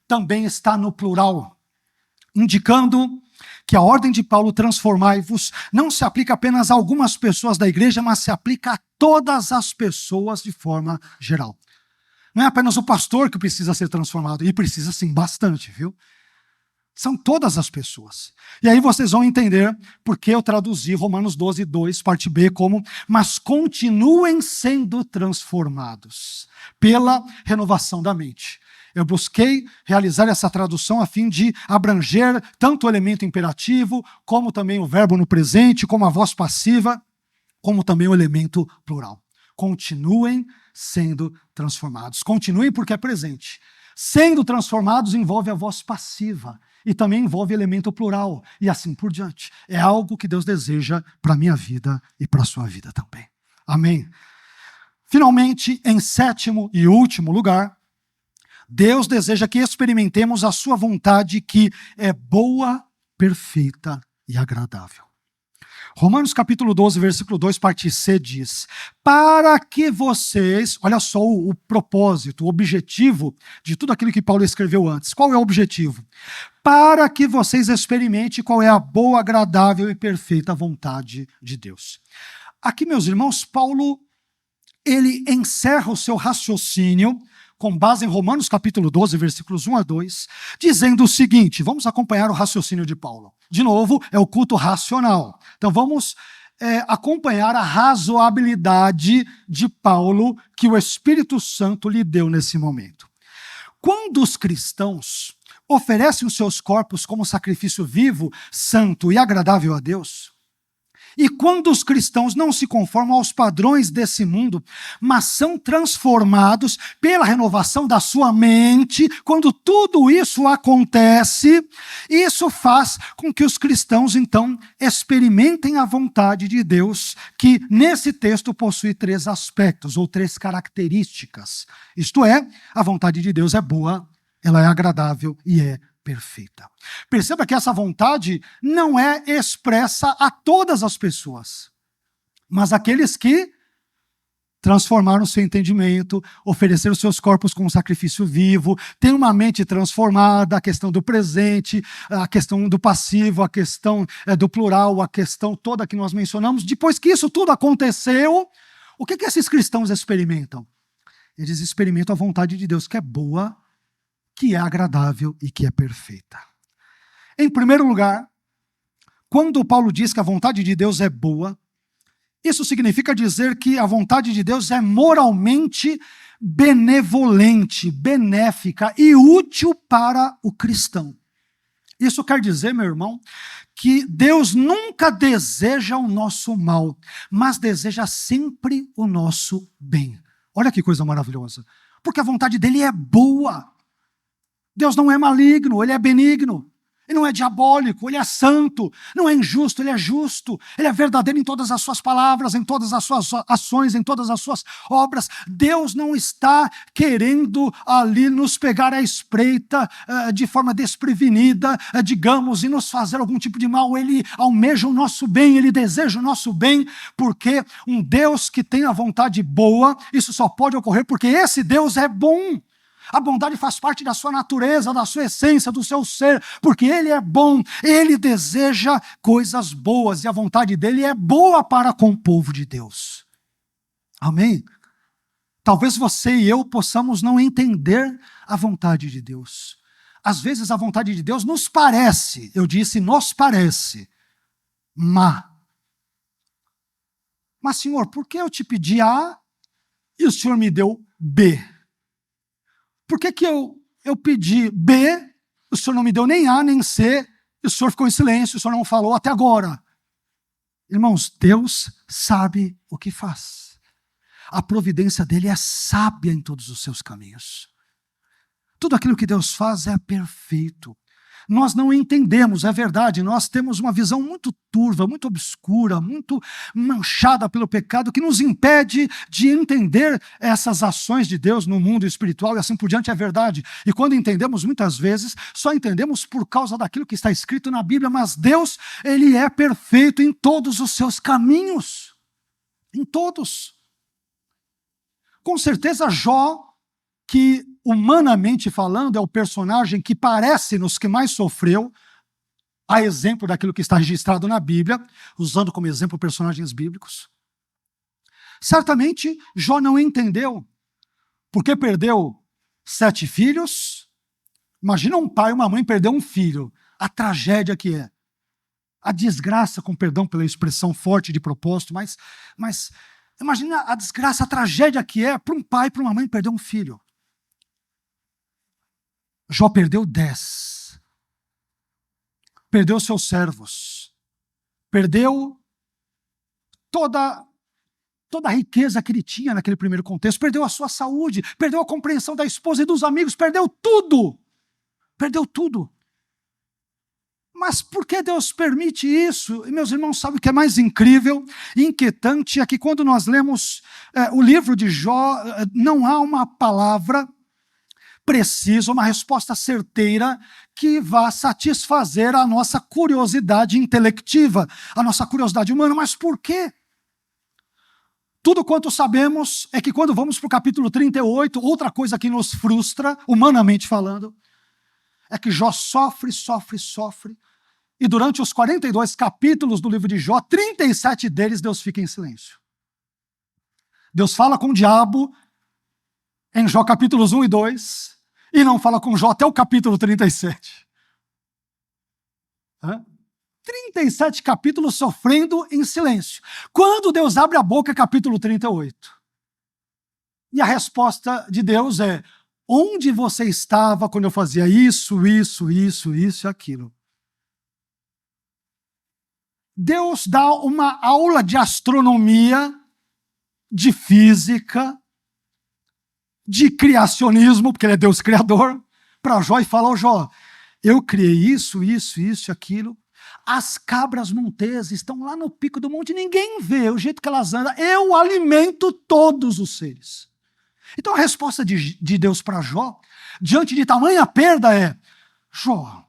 também está no plural, indicando que a ordem de Paulo, transformai-vos, não se aplica apenas a algumas pessoas da igreja, mas se aplica a todas as pessoas de forma geral. Não é apenas o pastor que precisa ser transformado, e precisa sim bastante, viu? São todas as pessoas. E aí vocês vão entender por que eu traduzi Romanos 12, 2, parte B, como mas continuem sendo transformados pela renovação da mente. Eu busquei realizar essa tradução a fim de abranger tanto o elemento imperativo, como também o verbo no presente, como a voz passiva, como também o elemento plural. Continuem sendo transformados. Continuem porque é presente. Sendo transformados envolve a voz passiva e também envolve elemento plural e assim por diante. É algo que Deus deseja para a minha vida e para a sua vida também. Amém. Finalmente, em sétimo e último lugar, Deus deseja que experimentemos a sua vontade que é boa, perfeita e agradável. Romanos capítulo 12, versículo 2, parte C diz: para que vocês, olha só o propósito, o objetivo de tudo aquilo que Paulo escreveu antes. Qual é o objetivo? Para que vocês experimentem qual é a boa, agradável e perfeita vontade de Deus. Aqui, meus irmãos, Paulo, ele encerra o seu raciocínio com base em Romanos capítulo 12, versículos 1 a 2, dizendo o seguinte, vamos acompanhar o raciocínio de Paulo. De novo, é o culto racional. Então vamos acompanhar a razoabilidade de Paulo que o Espírito Santo lhe deu nesse momento. Quando os cristãos oferecem os seus corpos como sacrifício vivo, santo e agradável a Deus, e quando os cristãos não se conformam aos padrões desse mundo, mas são transformados pela renovação da sua mente, quando tudo isso acontece, isso faz com que os cristãos, então, experimentem a vontade de Deus, que nesse texto possui 3 aspectos, ou 3 características. Isto é, a vontade de Deus é boa, ela é agradável e é perfeita. Perceba que essa vontade não é expressa a todas as pessoas, mas aqueles que transformaram seu entendimento, ofereceram seus corpos como sacrifício vivo, têm uma mente transformada, a questão do presente, a questão do passivo, a questão do plural, a questão toda que nós mencionamos. Depois que isso tudo aconteceu, o que esses cristãos experimentam? Eles experimentam a vontade de Deus, que é boa, que é agradável e que é perfeita. Em primeiro lugar, quando Paulo diz que a vontade de Deus é boa, isso significa dizer que a vontade de Deus é moralmente benevolente, benéfica e útil para o cristão. Isso quer dizer, meu irmão, que Deus nunca deseja o nosso mal, mas deseja sempre o nosso bem. Olha que coisa maravilhosa. Porque a vontade dele é boa. Deus não é maligno, ele é benigno. Ele não é diabólico, ele é santo. Não é injusto, ele é justo. Ele é verdadeiro em todas as suas palavras, em todas as suas ações, em todas as suas obras. Deus não está querendo ali nos pegar à espreita de forma desprevenida, digamos, e nos fazer algum tipo de mal. Ele almeja o nosso bem, ele deseja o nosso bem, porque um Deus que tem a vontade boa, isso só pode ocorrer porque esse Deus é bom. A bondade faz parte da sua natureza, da sua essência, do seu ser, porque Ele é bom, Ele deseja coisas boas, e a vontade dEle é boa para com o povo de Deus. Amém? Talvez você e eu possamos não entender a vontade de Deus. Às vezes a vontade de Deus nos parece, eu disse nos parece, má. Mas Senhor, por que eu te pedi A e o Senhor me deu B? Por que eu pedi B, o Senhor não me deu nem A, nem C, e o Senhor ficou em silêncio, o Senhor não falou até agora? Irmãos, Deus sabe o que faz. A providência dele é sábia em todos os seus caminhos. Tudo aquilo que Deus faz é perfeito. Nós não entendemos, é verdade, nós temos uma visão muito turva, muito obscura, muito manchada pelo pecado, que nos impede de entender essas ações de Deus no mundo espiritual e assim por diante, é verdade. E quando entendemos, muitas vezes, só entendemos por causa daquilo que está escrito na Bíblia, mas Deus, Ele é perfeito em todos os seus caminhos. Em todos. Com certeza, Jó, que humanamente falando é o personagem que parece-nos que mais sofreu, a exemplo daquilo que está registrado na Bíblia, usando como exemplo personagens bíblicos. Certamente, Jó não entendeu porque perdeu 7 filhos. Imagina um pai e uma mãe perder um filho, a tragédia que é. A desgraça, com perdão pela expressão forte de propósito, mas imagina a desgraça, a tragédia que é para um pai e para uma mãe perder um filho. Jó perdeu 10. Perdeu seus servos. Perdeu toda a riqueza que ele tinha naquele primeiro contexto. Perdeu a sua saúde. Perdeu a compreensão da esposa e dos amigos. Perdeu tudo. Perdeu tudo. Mas por que Deus permite isso? E meus irmãos, sabem o que é mais incrível e inquietante? É que quando nós lemos o livro de Jó, não há uma palavra precisa, uma resposta certeira que vá satisfazer a nossa curiosidade intelectiva, a nossa curiosidade humana. Mas por quê? Tudo quanto sabemos é que quando vamos para o capítulo 38, outra coisa que nos frustra, humanamente falando, é que Jó sofre. E durante os 42 capítulos do livro de Jó, 37 deles Deus fica em silêncio. Deus fala com o diabo em Jó capítulos 1 e 2, e não fala com Jó até o capítulo 37. 37 capítulos sofrendo em silêncio. Quando Deus abre a boca, capítulo 38. E a resposta de Deus é: onde você estava quando eu fazia isso e aquilo? Deus dá uma aula de astronomia, de física, de criacionismo, porque ele é Deus criador, para Jó e fala: ó Jó, eu criei isso e aquilo. As cabras monteses estão lá no pico do monte, ninguém vê o jeito que elas andam. Eu alimento todos os seres. Então a resposta de Deus para Jó, diante de tamanha perda, é: Jó,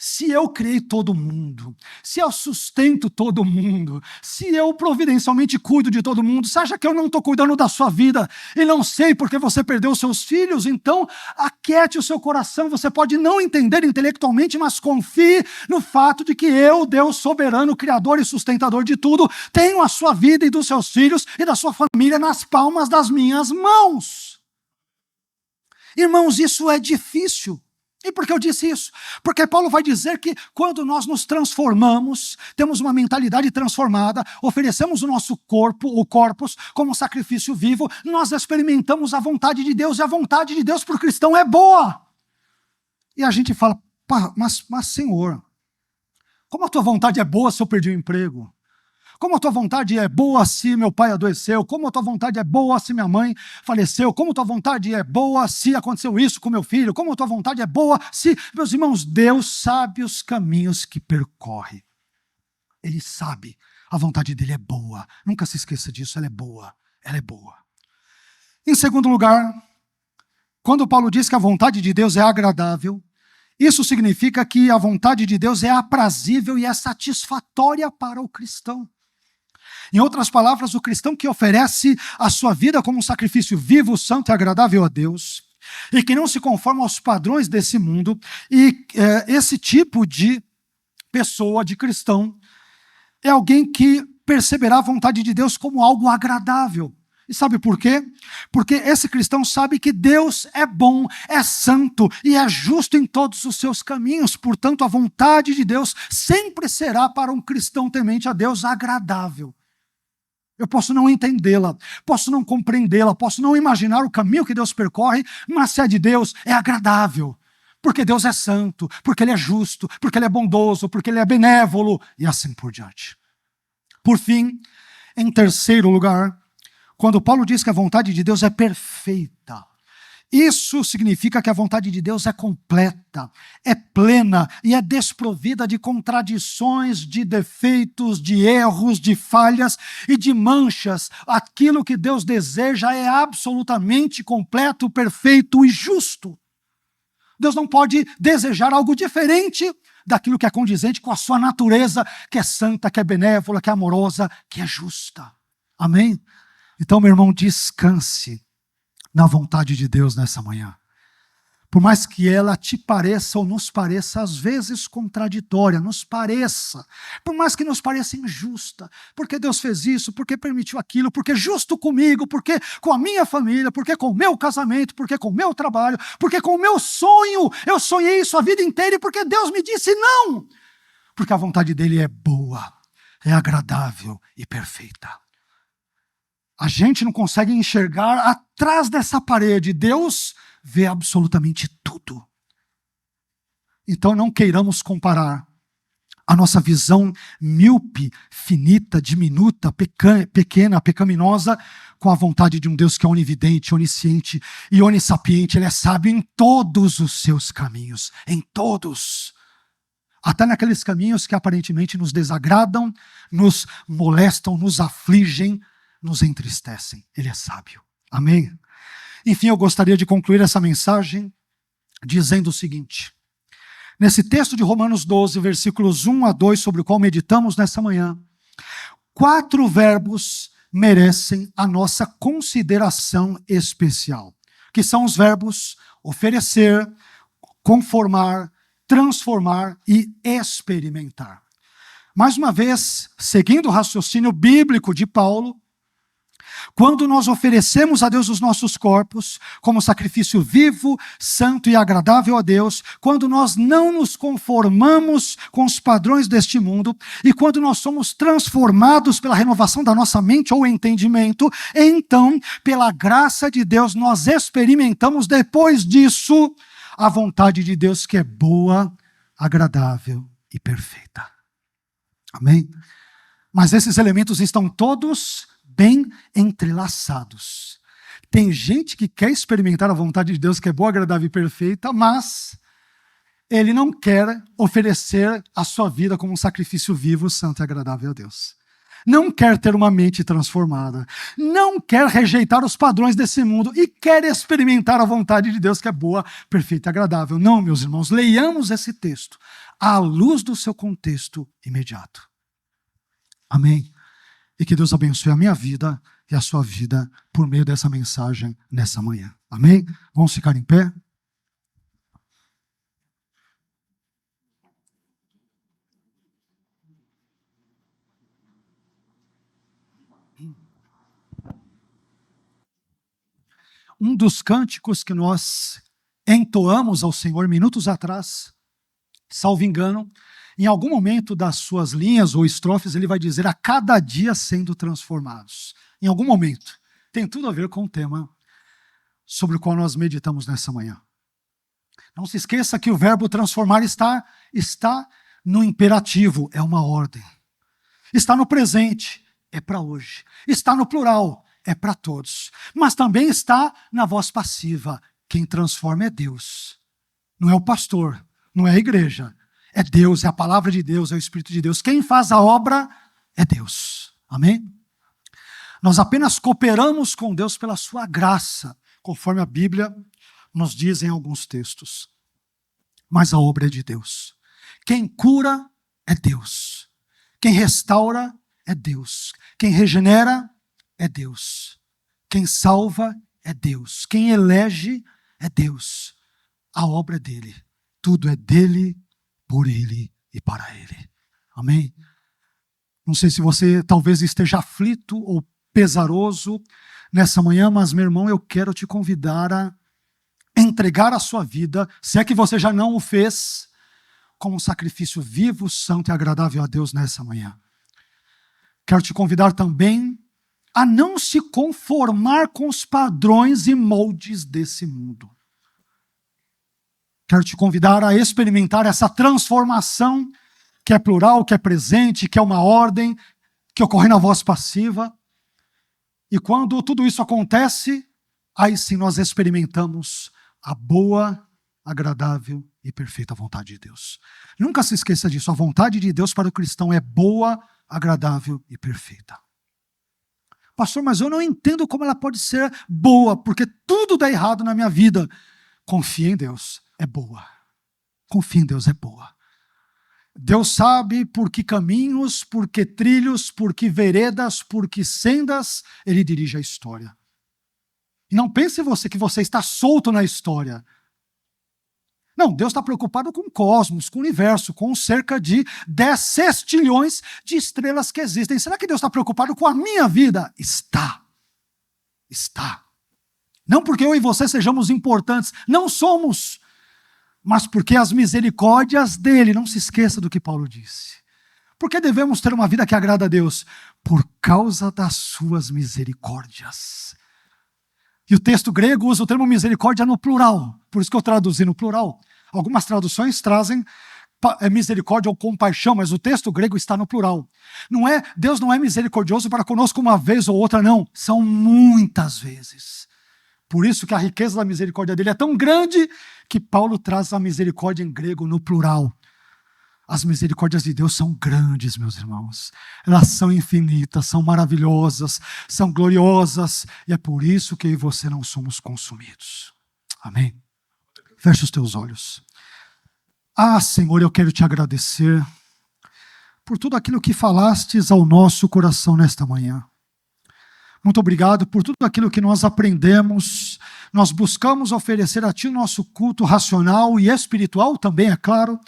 se eu criei todo mundo, se eu sustento todo mundo, se eu providencialmente cuido de todo mundo, você acha que eu não estou cuidando da sua vida e não sei porque você perdeu seus filhos? Então aquiete o seu coração. Você pode não entender intelectualmente, mas confie no fato de que eu, Deus soberano, criador e sustentador de tudo, tenho a sua vida e dos seus filhos e da sua família nas palmas das minhas mãos. Irmãos, isso é difícil. E por que eu disse isso? Porque Paulo vai dizer que quando nós nos transformamos, temos uma mentalidade transformada, oferecemos o nosso corpo, o corpus, como sacrifício vivo, nós experimentamos a vontade de Deus, e a vontade de Deus para o cristão é boa. E a gente fala: mas Senhor, como a tua vontade é boa se eu perdi o emprego? Como a tua vontade é boa se meu pai adoeceu? Como a tua vontade é boa se minha mãe faleceu? Como a tua vontade é boa se aconteceu isso com meu filho? Como a tua vontade é boa se... Meus irmãos, Deus sabe os caminhos que percorre. Ele sabe. A vontade dele é boa. Nunca se esqueça disso, ela é boa. Ela é boa. Em segundo lugar, quando Paulo diz que a vontade de Deus é agradável, isso significa que a vontade de Deus é aprazível e é satisfatória para o cristão. Em outras palavras, o cristão que oferece a sua vida como um sacrifício vivo, santo e agradável a Deus, e que não se conforma aos padrões desse mundo, e esse tipo de pessoa, de cristão, é alguém que perceberá a vontade de Deus como algo agradável. E sabe por quê? Porque esse cristão sabe que Deus é bom, é santo e é justo em todos os seus caminhos. Portanto, a vontade de Deus sempre será para um cristão temente a Deus agradável. Eu posso não entendê-la, posso não compreendê-la, posso não imaginar o caminho que Deus percorre, mas se é de Deus, é agradável. Porque Deus é santo, porque Ele é justo, porque Ele é bondoso, porque Ele é benévolo, e assim por diante. Por fim, em terceiro lugar, quando Paulo diz que a vontade de Deus é perfeita, isso significa que a vontade de Deus é completa, é plena e é desprovida de contradições, de defeitos, de erros, de falhas e de manchas. Aquilo que Deus deseja é absolutamente completo, perfeito e justo. Deus não pode desejar algo diferente daquilo que é condizente com a sua natureza, que é santa, que é benévola, que é amorosa, que é justa. Amém? Então, meu irmão, descanse na vontade de Deus nessa manhã. Por mais que ela te pareça ou nos pareça às vezes contraditória, nos pareça, por mais que nos pareça injusta, porque Deus fez isso, porque permitiu aquilo, porque justo comigo, porque com a minha família, porque com o meu casamento, porque com o meu trabalho, porque com o meu sonho, eu sonhei isso a vida inteira e porque Deus me disse não, porque a vontade dele é boa, é agradável e perfeita. A gente não consegue enxergar atrás dessa parede. Deus vê absolutamente tudo. Então não queiramos comparar a nossa visão míope, finita, diminuta, pequena, pecaminosa, com a vontade de um Deus que é onividente, onisciente e onissapiente. Ele é sábio em todos os seus caminhos, em todos. Até naqueles caminhos que aparentemente nos desagradam, nos molestam, nos afligem, nos entristecem. Ele é sábio. Amém? Enfim, eu gostaria de concluir essa mensagem dizendo o seguinte. Nesse texto de Romanos 12, versículos 1 a 2, sobre o qual meditamos nessa manhã, 4 verbos merecem a nossa consideração especial, que são os verbos oferecer, conformar, transformar e experimentar. Mais uma vez, seguindo o raciocínio bíblico de Paulo, quando nós oferecemos a Deus os nossos corpos como sacrifício vivo, santo e agradável a Deus, quando nós não nos conformamos com os padrões deste mundo e quando nós somos transformados pela renovação da nossa mente ou entendimento, então, pela graça de Deus, nós experimentamos depois disso a vontade de Deus que é boa, agradável e perfeita. Amém? Mas esses elementos estão todos bem entrelaçados. Tem gente que quer experimentar a vontade de Deus que é boa, agradável e perfeita, mas ele não quer oferecer a sua vida como um sacrifício vivo, santo e agradável a Deus. Não quer ter uma mente transformada. Não quer rejeitar os padrões desse mundo e quer experimentar a vontade de Deus que é boa, perfeita e agradável. Não, meus irmãos, leiamos esse texto à luz do seu contexto imediato. Amém? E que Deus abençoe a minha vida e a sua vida por meio dessa mensagem nessa manhã. Amém? Vamos ficar em pé? Um dos cânticos que nós entoamos ao Senhor minutos atrás, salvo engano, em algum momento das suas linhas ou estrofes, ele vai dizer a cada dia sendo transformados. Em algum momento. Tem tudo a ver com o tema sobre o qual nós meditamos nessa manhã. Não se esqueça que o verbo transformar está no imperativo, é uma ordem. Está no presente, é para hoje. Está no plural, é para todos. Mas também está na voz passiva. Quem transforma é Deus. Não é o pastor, não é a igreja. É Deus, é a palavra de Deus, é o Espírito de Deus. Quem faz a obra é Deus. Amém? Nós apenas cooperamos com Deus pela sua graça, conforme a Bíblia nos diz em alguns textos. Mas a obra é de Deus. Quem cura é Deus. Quem restaura é Deus. Quem regenera é Deus. Quem salva é Deus. Quem elege é Deus. A obra é dele. Tudo é dele, por ele e para ele. Amém? Não sei se você talvez esteja aflito ou pesaroso nessa manhã, mas, meu irmão, eu quero te convidar a entregar a sua vida, se é que você já não o fez, como um sacrifício vivo, santo e agradável a Deus nessa manhã. Quero te convidar também a não se conformar com os padrões e moldes desse mundo. Quero te convidar a experimentar essa transformação que é plural, que é presente, que é uma ordem, que ocorre na voz passiva. E quando tudo isso acontece, aí sim nós experimentamos a boa, agradável e perfeita vontade de Deus. Nunca se esqueça disso, a vontade de Deus para o cristão é boa, agradável e perfeita. Pastor, mas eu não entendo como ela pode ser boa, porque tudo dá errado na minha vida. Confia em Deus, é boa. Confia em Deus, é boa. Deus sabe por que caminhos, por que trilhos, por que veredas, por que sendas Ele dirige a história. E não pense você que você está solto na história. Não, Deus está preocupado com o cosmos, com o universo, com cerca de 10 sextilhões de estrelas que existem. Será que Deus está preocupado com a minha vida? Está. Está. Não porque eu e você sejamos importantes, não somos, mas porque as misericórdias dele, não se esqueça do que Paulo disse. Por que devemos ter uma vida que agrada a Deus? Por causa das suas misericórdias. E o texto grego usa o termo misericórdia no plural, por isso que eu traduzi no plural. Algumas traduções trazem misericórdia ou compaixão, mas o texto grego está no plural. Deus não é misericordioso para conosco uma vez ou outra, não. São muitas vezes. Por isso que a riqueza da misericórdia dele é tão grande que Paulo traz a misericórdia em grego no plural. As misericórdias de Deus são grandes, meus irmãos. Elas são infinitas, são maravilhosas, são gloriosas. E é por isso que eu e você não somos consumidos. Amém? Feche os teus olhos. Senhor, eu quero te agradecer por tudo aquilo que falastes ao nosso coração nesta manhã. Muito obrigado por tudo aquilo que nós aprendemos. Nós buscamos oferecer a Ti o nosso culto racional e espiritual também, é claro,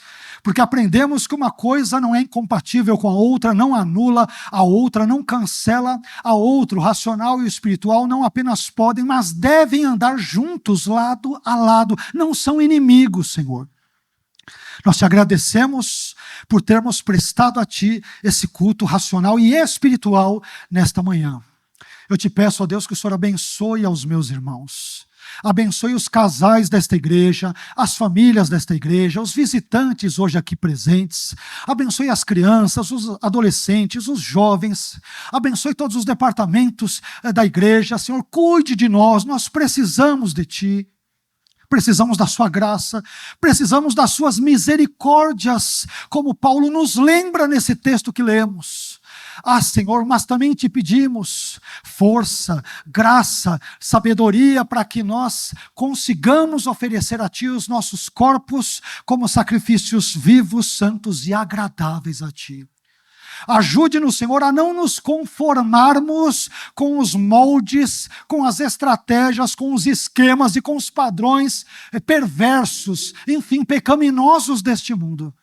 porque aprendemos que uma coisa não é incompatível com a outra, não anula a outra, não cancela a outra. O racional e o espiritual não apenas podem, mas devem andar juntos, lado a lado. Não são inimigos, Senhor. Nós te agradecemos por termos prestado a Ti esse culto racional e espiritual nesta manhã. Eu te peço, ó Deus, que o Senhor abençoe aos meus irmãos. Abençoe os casais desta igreja, as famílias desta igreja, os visitantes hoje aqui presentes. Abençoe as crianças, os adolescentes, os jovens. Abençoe todos os departamentos da igreja. Senhor, cuide de nós precisamos de Ti. Precisamos da sua graça, precisamos das suas misericórdias, como Paulo nos lembra nesse texto que lemos. Senhor, mas também te pedimos força, graça, sabedoria para que nós consigamos oferecer a Ti os nossos corpos como sacrifícios vivos, santos e agradáveis a Ti. Ajude-nos, Senhor, a não nos conformarmos com os moldes, com as estratégias, com os esquemas e com os padrões perversos, enfim, pecaminosos deste mundo.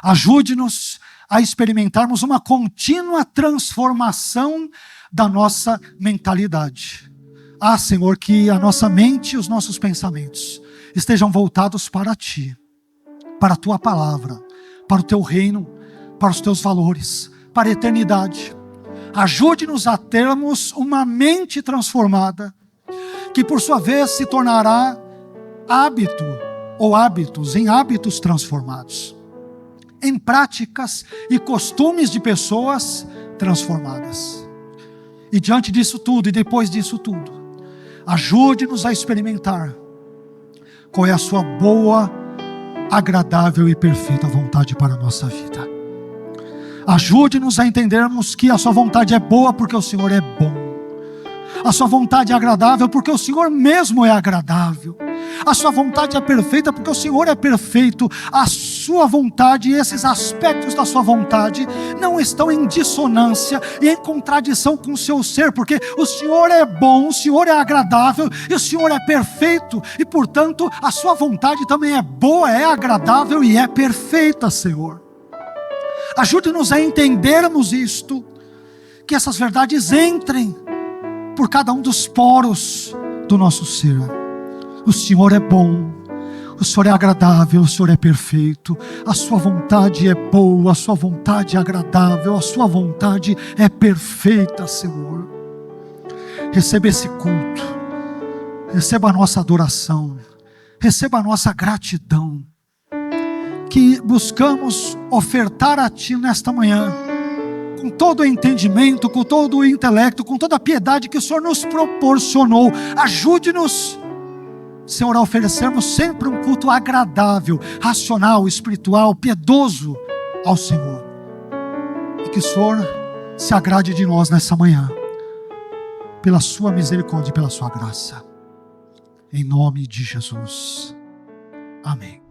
Ajude-nos a experimentarmos uma contínua transformação da nossa mentalidade. Senhor, que a nossa mente e os nossos pensamentos estejam voltados para Ti, para a Tua palavra, para o Teu reino, para os Teus valores, para a eternidade. Ajude-nos a termos uma mente transformada, que por sua vez se tornará hábito ou hábitos em hábitos transformados, em práticas e costumes de pessoas transformadas. E diante disso tudo, e depois disso tudo, ajude-nos a experimentar qual é a sua boa, agradável e perfeita vontade para a nossa vida. Ajude-nos a entendermos que a sua vontade é boa porque o Senhor é bom. A sua vontade é agradável porque o Senhor mesmo é agradável. A sua vontade é perfeita porque o Senhor é perfeito. A sua vontade e esses aspectos da sua vontade não estão em dissonância e em contradição com o seu ser, porque o Senhor é bom, o Senhor é agradável e o Senhor é perfeito. E portanto a sua vontade também é boa, é agradável e é perfeita, Senhor. Ajude-nos a entendermos isto, que essas verdades entrem por cada um dos poros do nosso ser. O Senhor é bom, o Senhor é agradável, o Senhor é perfeito. A sua vontade é boa, a sua vontade é agradável, a sua vontade é perfeita, Senhor. Receba esse culto, receba a nossa adoração, receba a nossa gratidão, que buscamos ofertar a Ti nesta manhã, com todo o entendimento, com todo o intelecto, com toda a piedade que o Senhor nos proporcionou. Ajude-nos, Senhor, a oferecermos sempre um culto agradável, racional, espiritual, piedoso ao Senhor. E que o Senhor se agrade de nós nessa manhã, pela sua misericórdia e pela sua graça. Em nome de Jesus. Amém.